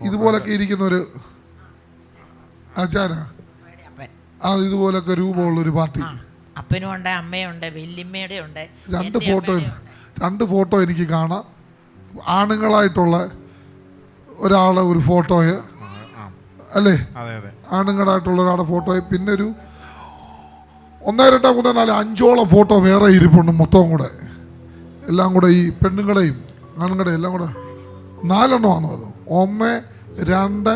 ഇതുപോലൊക്കെ ഇരിക്കുന്ന ഒരു ആചാര. ഇതുപോലൊക്കെ രൂപമുള്ളൊരു പാർട്ടി. അപ്പനും ഉണ്ട്, അമ്മയുണ്ട്, വല്യമ്മയുടെ ഉണ്ട്. 2 ഫോട്ടോ എനിക്ക് കാണാം. ആണുങ്ങളായിട്ടുള്ള ഒരാളെ ഒരു ഫോട്ടോയെ, അല്ലേ? ആണുങ്ങളായിട്ടുള്ള ഒരാളുടെ ഫോട്ടോയെ, പിന്നെ ഒരു 1, 2, 3, 4, 5ഓളം ഫോട്ടോ വേറെ ഇരിപ്പുണ്ട്. മൊത്തം കൂടെ എല്ലാം കൂടെ ഈ പെണ്ണുങ്ങളുടെയും ആണുങ്ങളുടെയും എല്ലാം കൂടെ 4 എണ്ണമാണോ? അത് 1, 2,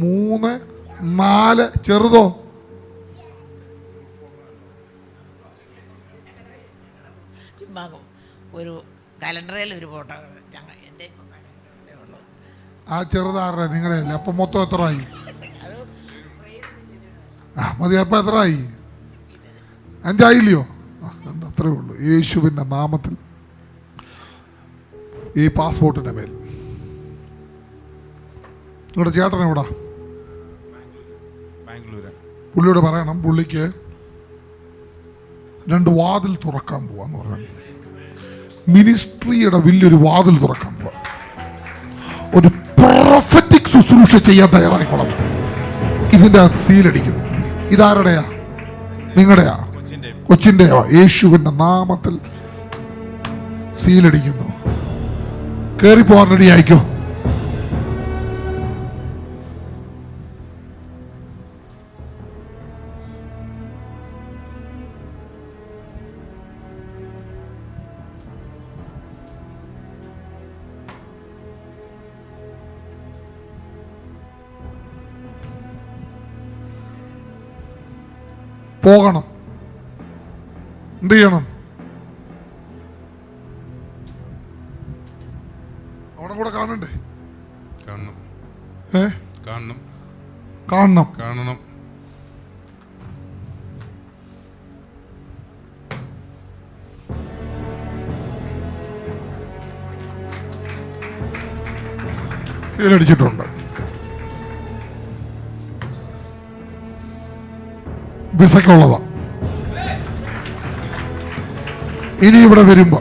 3, 4 ചെറുതോ? ചുമ്മാ ഒരു കലണ്ടറിൽ ഒരു ഫോട്ടോ ഞങ്ങൾ എൻ്റെ ഉള്ളൂ. ആ ചെറുതാറേ നിങ്ങളുടെ അല്ലേ? അപ്പം മൊത്തം എത്രയായി? മതി. അപ്പം എത്രയായി? 5 ആയില്ലയോ? അത്രേ ഉള്ളൂ. യേശുവിൻ്റെ നാമത്തിൽ ഈ പാസ്പോർട്ടിൻ്റെ മേൽ നിങ്ങളുടെ ചേട്ടൻ എവിടാ? ബാംഗ്ലൂര്. പുള്ളിയോട് പറയണം, പുള്ളിക്ക് 2 വാതിൽ തുറക്കാൻ പോവാന്ന് പറയണം. മിനിസ്ട്രിയുടെ വലിയൊരു വാതിൽ തുറക്കാൻ പോവാ. ഒരു പ്രൊഫറ്റിക് ശുശ്രൂഷ ചെയ്യാൻ തയ്യാറായിക്കോളാം. ഇതിൻ്റെ സീലടിക്കുന്നു. ഇതാരുടെയാ? നിങ്ങളുടെയാ? കൊച്ചിൻ്റെയോ? യേശുവിൻ്റെ നാമത്തിൽ സീലടിക്കുന്നു. കയറി പോകാൻ റെഡി ആയിക്കോ. പോകണം. എന്ത് ചെയ്യണം? അവിടെ കൂടെ കാണണ്ടേ? കാണണം. കാണണം. കാണണം. കാണണം. സീലടിച്ചിട്ടുണ്ട്. വിസയ്ക്കുള്ളതാ. ഇനി ഇവിടെ വരുമ്പോ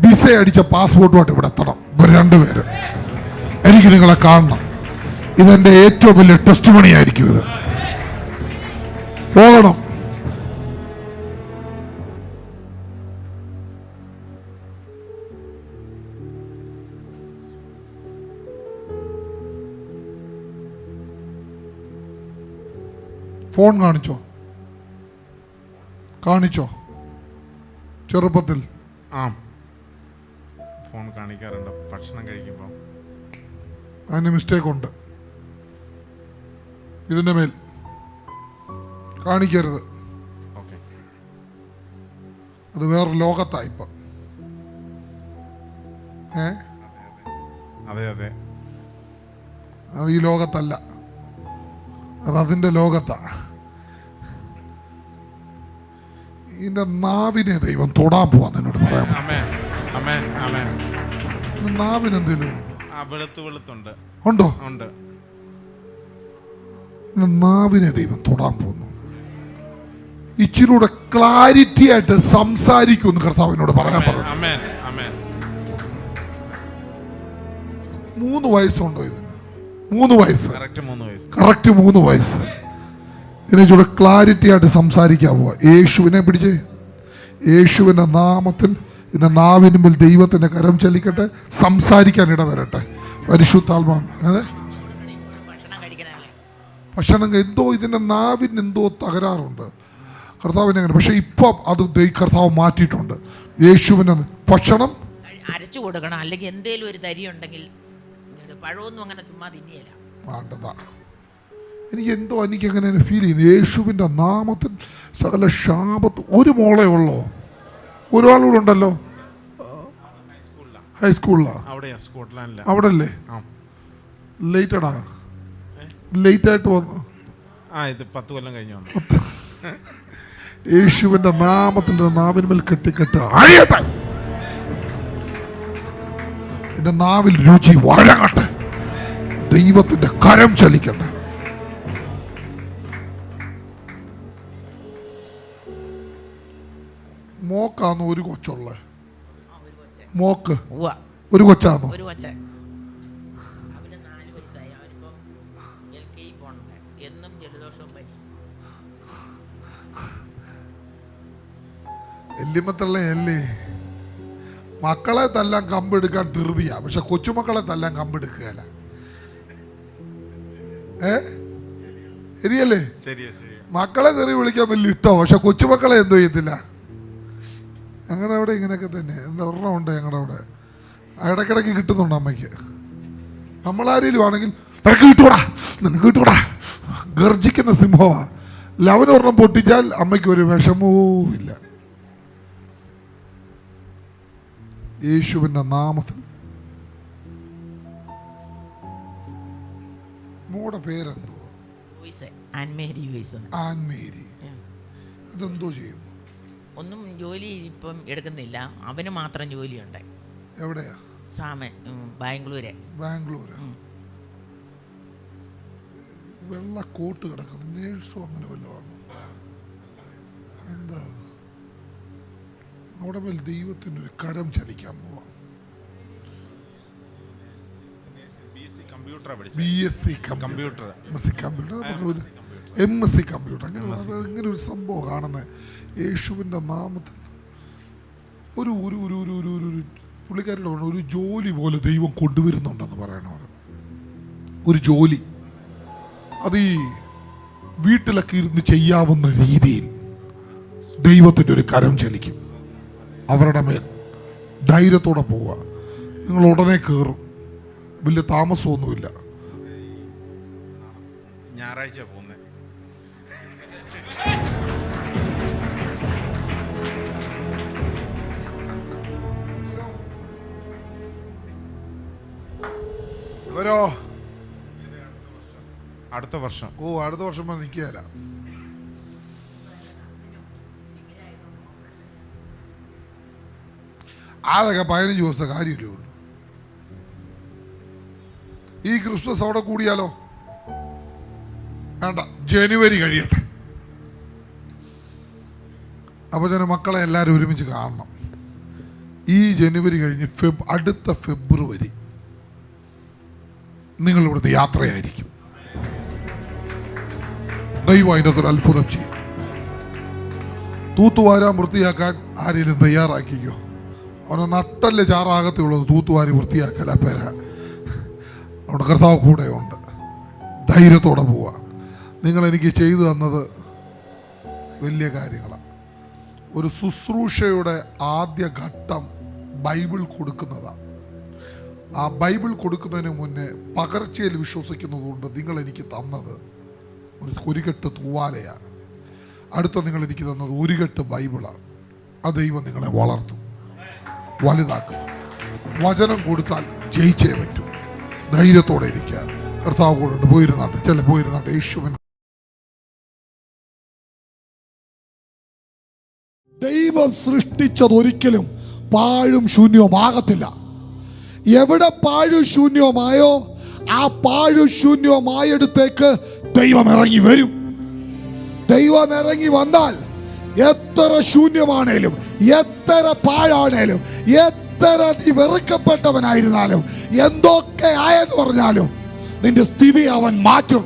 വിസ അടിച്ച പാസ്പോർട്ടുമായിട്ട് ഇവിടെ എത്തണം. ഇവർ 2 പേര്. എനിക്ക് നിങ്ങളെ കാണണം. ഇതെന്റെ ഏറ്റവും വലിയ ടെസ്റ്റ് മണി ആയിരിക്കും. ഇത് പോകണം. ഫോൺ കാണിച്ചോ ചെറുപ്പത്തിൽ? ആ, ഫോൺ കാണിക്കാറുണ്ട് ഭക്ഷണം കഴിക്കുമ്പോൾ. അതിന് മിസ്റ്റേക്ക് ഉണ്ട്. ഇതിന്റെ മേൽ കാണിക്കരുത്. ഓക്കെ. അത് വേറെ ലോകത്താ ഇപ്പൊ. അതെ അതെ. അത് ഈ ലോകത്തല്ല, അത് അതിന്റെ ലോകത്താ. ഇതിന്റെ നാവിനെ ദൈവം തൊടാൻ പോവാന്ന് എന്നോട് പറയാം. നാവിന് എന്തെങ്കിലും വെളുത്തുണ്ട്. ഉണ്ടോ? ഉണ്ട്. നാവിനെ ദൈവം തൊടാൻ പോകുന്നു. ഇച്ചിരൂടെ ക്ലാരിറ്റി ആയിട്ട് സംസാരിക്കുമെന്ന് കർത്താവിനോട് പറയാൻ പറഞ്ഞു. 3 വയസ്സുണ്ടോ ഇതിന്? 3 വയസ്സ്. കറക്റ്റ് 3 വയസ്സ്. ഇതിനൂടെ ക്ലാരിറ്റി ആയിട്ട് സംസാരിക്കാൻ പോവാ. യേശുവിനെ പിടിച്ച്, യേശുവിന്റെ നാമത്തിൽ ഇതിന്റെ നാവിനുമ്പിൽ ദൈവത്തിന്റെ കരം ചലിക്കട്ടെ. സംസാരിക്കാൻ ഇടവരട്ടെ. പരിശുദ്ധാത്മാവ്. അതെ, ഭക്ഷണം എന്തോ ഇതിന്റെ നാവിന് എന്തോ തകരാറുണ്ട്. കർത്താവിനെ അങ്ങനെ. പക്ഷെ ഇപ്പം അത് കർത്താവ് മാറ്റിയിട്ടുണ്ട്. യേശുവിനെ ഭക്ഷണം അരച്ചു കൊടുക്കണം. അല്ലെങ്കിൽ എന്തേലും ഒരു തരി ഉണ്ടെങ്കിൽ പഴമൊന്നും അങ്ങനെ ചുമ്മാ തിന്നിയല്ല വേണ്ടതാ. എനിക്ക് അങ്ങനെ ഫീൽ ചെയ്യുന്നു. യേശുവിൻ്റെ നാമത്തിൽ സകല ശാപത്ത്. ഒരു മോളെ ഉള്ളോ? ഒരാളൂടെ ഉണ്ടല്ലോ ഹൈസ്കൂളിലാണ്. അവിടെ അല്ലേ? ലേറ്റഡാ? ലേറ്റായിട്ട് വന്നു. ഇത് 10 കൊല്ലം കഴിഞ്ഞു വന്നു. യേശുവിൻ്റെ നാമത്തിൽ നാവിന്മേൽ കെട്ടിക്കെട്ട് അഴിയട്ടെ. എന്റെ നാവിൽ രുചി വഴങ്ങട്ടെ. ദൈവത്തിന്റെ കരം ചലിക്കട്ടെ. മോക്കാന്ന് ഒരു കൊച്ചുള്ള? മോക്ക് ഒരു കൊച്ചാന്നോ? ഒരു കൊച്ച. അവന് 4 വയസ്സായി. അവനിപ്പം LKG പോണുണ്ട്. എന്നും ജലദോഷവും പനി. എല്ലിമത്തള്ളയല്ലേ? മക്കളെ തല്ലാൻ കമ്പെടുക്കാൻ ധൃതിയാ, പക്ഷെ കൊച്ചുമക്കളെ തല്ലാൻ കമ്പെടുക്കുകയല്ല. ശരിയല്ലേ? മക്കളെ തെറി വിളിക്കാൻ വലിയ ഇട്ടോ, പക്ഷെ കൊച്ചുമക്കളെ എന്തോ ചെയ്യത്തില്ല. ഞങ്ങളുടെ അവിടെ ഇങ്ങനെയൊക്കെ തന്നെ. എൻ്റെ ഒരെണ്ണം ഉണ്ട് ഞങ്ങളുടെ അവിടെ. ഇടയ്ക്കിടയ്ക്ക് കിട്ടുന്നുണ്ട് അമ്മയ്ക്ക്. നമ്മളാരേലും ആണെങ്കിൽ നിനക്ക് കിട്ടൂടാ, നിനക്ക് കിട്ടൂടാ, ഗർജിക്കുന്ന സിംഹമാ. ലവനൊരെണ്ണം പൊട്ടിച്ചാൽ അമ്മയ്ക്ക് ഒരു വിഷമവും ഇല്ല. യേശുവിന്റെ നാമത്തിൽ. മോടെ പേരെന്തോ? ആൻമേരി. അതെന്തോ ചെയ്യുന്നു? ഒന്നും ജോലി ഇപ്പം എടുക്കുന്നില്ല. അവന് മാത്രം ജോലിയുണ്ട്. എവിടെയാ? ബാംഗ്ലൂര്. വെള്ള കോട്ട് കിടക്കുന്നു, നേഴ്സോ അങ്ങനെ വല്ലതാണ്. എന്താ അവിടെ മേൽ ദൈവത്തിൻ്റെ ഒരു കരം ചലിക്കാൻ പോവാം. BSc കമ്പ്യൂട്ടർ, MSc കമ്പ്യൂട്ടർ, അങ്ങനെ ഒരു സംഭവം കാണുന്നത് യേശുവിൻ്റെ നാമത്തിൽ. ഒരു ഒരു ഒരു ഒരു ഒരു ഒരു പുള്ളിക്കാരുടെ ഒരു ജോലി പോലെ ദൈവം കൊണ്ടുവരുന്നുണ്ടെന്ന് പറയണത്. ഒരു ജോലി അത് ഈ വീട്ടിലൊക്കെ ഇരുന്ന് ചെയ്യാവുന്ന രീതിയിൽ ദൈവത്തിൻ്റെ ഒരു കരം ചലിക്കും അവരുടെ മേൽ. ധൈര്യത്തോടെ പോവുക. നിങ്ങൾ ഉടനെ കയറും, വലിയ താമസമൊന്നുമില്ല. ഞായറാഴ്ച പോകുന്നത്. ഇവരോ അടുത്ത വർഷം. ഓ, അടുത്ത വർഷം വരെ നിൽക്കുകയല്ല. അതൊക്കെ 15 ദിവസത്തെ കാര്യമല്ലേ ഉള്ളൂ. ഈ ക്രിസ്മസ് അവിടെ കൂടിയാലോ? വേണ്ട, ജനുവരി കഴിയട്ടെ. അപ്പൊ തന്നെ മക്കളെ എല്ലാവരും ഒരുമിച്ച് കാണണം. ഈ ജനുവരി കഴിഞ്ഞ് അടുത്ത ഫെബ്രുവരി നിങ്ങൾ ഇവിടുത്തെ യാത്രയായിരിക്കും. ദൈവം അതിനകത്തൊരു അത്ഭുതം ചെയ്യും. തൂത്തുവാരാൻ വൃത്തിയാക്കാൻ ആരെങ്കിലും തയ്യാറാക്കിക്കോ. അവനെ നട്ടല് ചാറാകത്തുള്ളത് തൂത്തുവാരി വൃത്തിയാക്കല പേര. അവിടെ കർത്താവ് കൂടെ ഉണ്ട്. ധൈര്യത്തോടെ പോവുക. നിങ്ങൾ എനിക്ക് ചെയ്തു തന്നത് വലിയ കാര്യങ്ങളാണ്. ഒരു ശുശ്രൂഷയുടെ ആദ്യ ഘട്ടം ബൈബിൾ കൊടുക്കുന്നതാണ്. ആ ബൈബിൾ കൊടുക്കുന്നതിന് മുന്നേ പകർച്ചയിൽ വിശ്വസിക്കുന്നതുകൊണ്ട് നിങ്ങൾ എനിക്ക് തന്നത് ഒരു കെട്ട് തൂവാലയാണ്. അടുത്ത നിങ്ങൾ എനിക്ക് തന്നത് ഒരു കെട്ട് ബൈബിളാണ്. ആ ദൈവം നിങ്ങളെ വളർത്തും, വലുതാക്കും. വചനം കൊടുത്താൽ ജയിച്ചേ പറ്റൂ. ധൈര്യത്തോടെ ഇരിക്കുക. കർത്താവ് കൂടെ പോയിരുന്നാട്ടെ. യേശുവിൻ ദൈവം സൃഷ്ടിച്ചത് ഒരിക്കലും പാഴും ശൂന്യവുമാകത്തില്ല. എവിടെ പാഴും ശൂന്യവുമായോ ആ പാഴും ശൂന്യവുമായടുത്തേക്ക് ദൈവം ഇറങ്ങി വരും. ദൈവം ഇറങ്ങി വന്നാൽ എത്ര ശൂന്യമാണേലും, എത്ര പാഴാണേലും, എത്ര നീ വെറുക്കപ്പെട്ടവനായിരുന്നാലും, എന്തൊക്കെ ആയെന്ന് പറഞ്ഞാലും നിന്റെ സ്ഥിതി അവൻ മാറ്റും.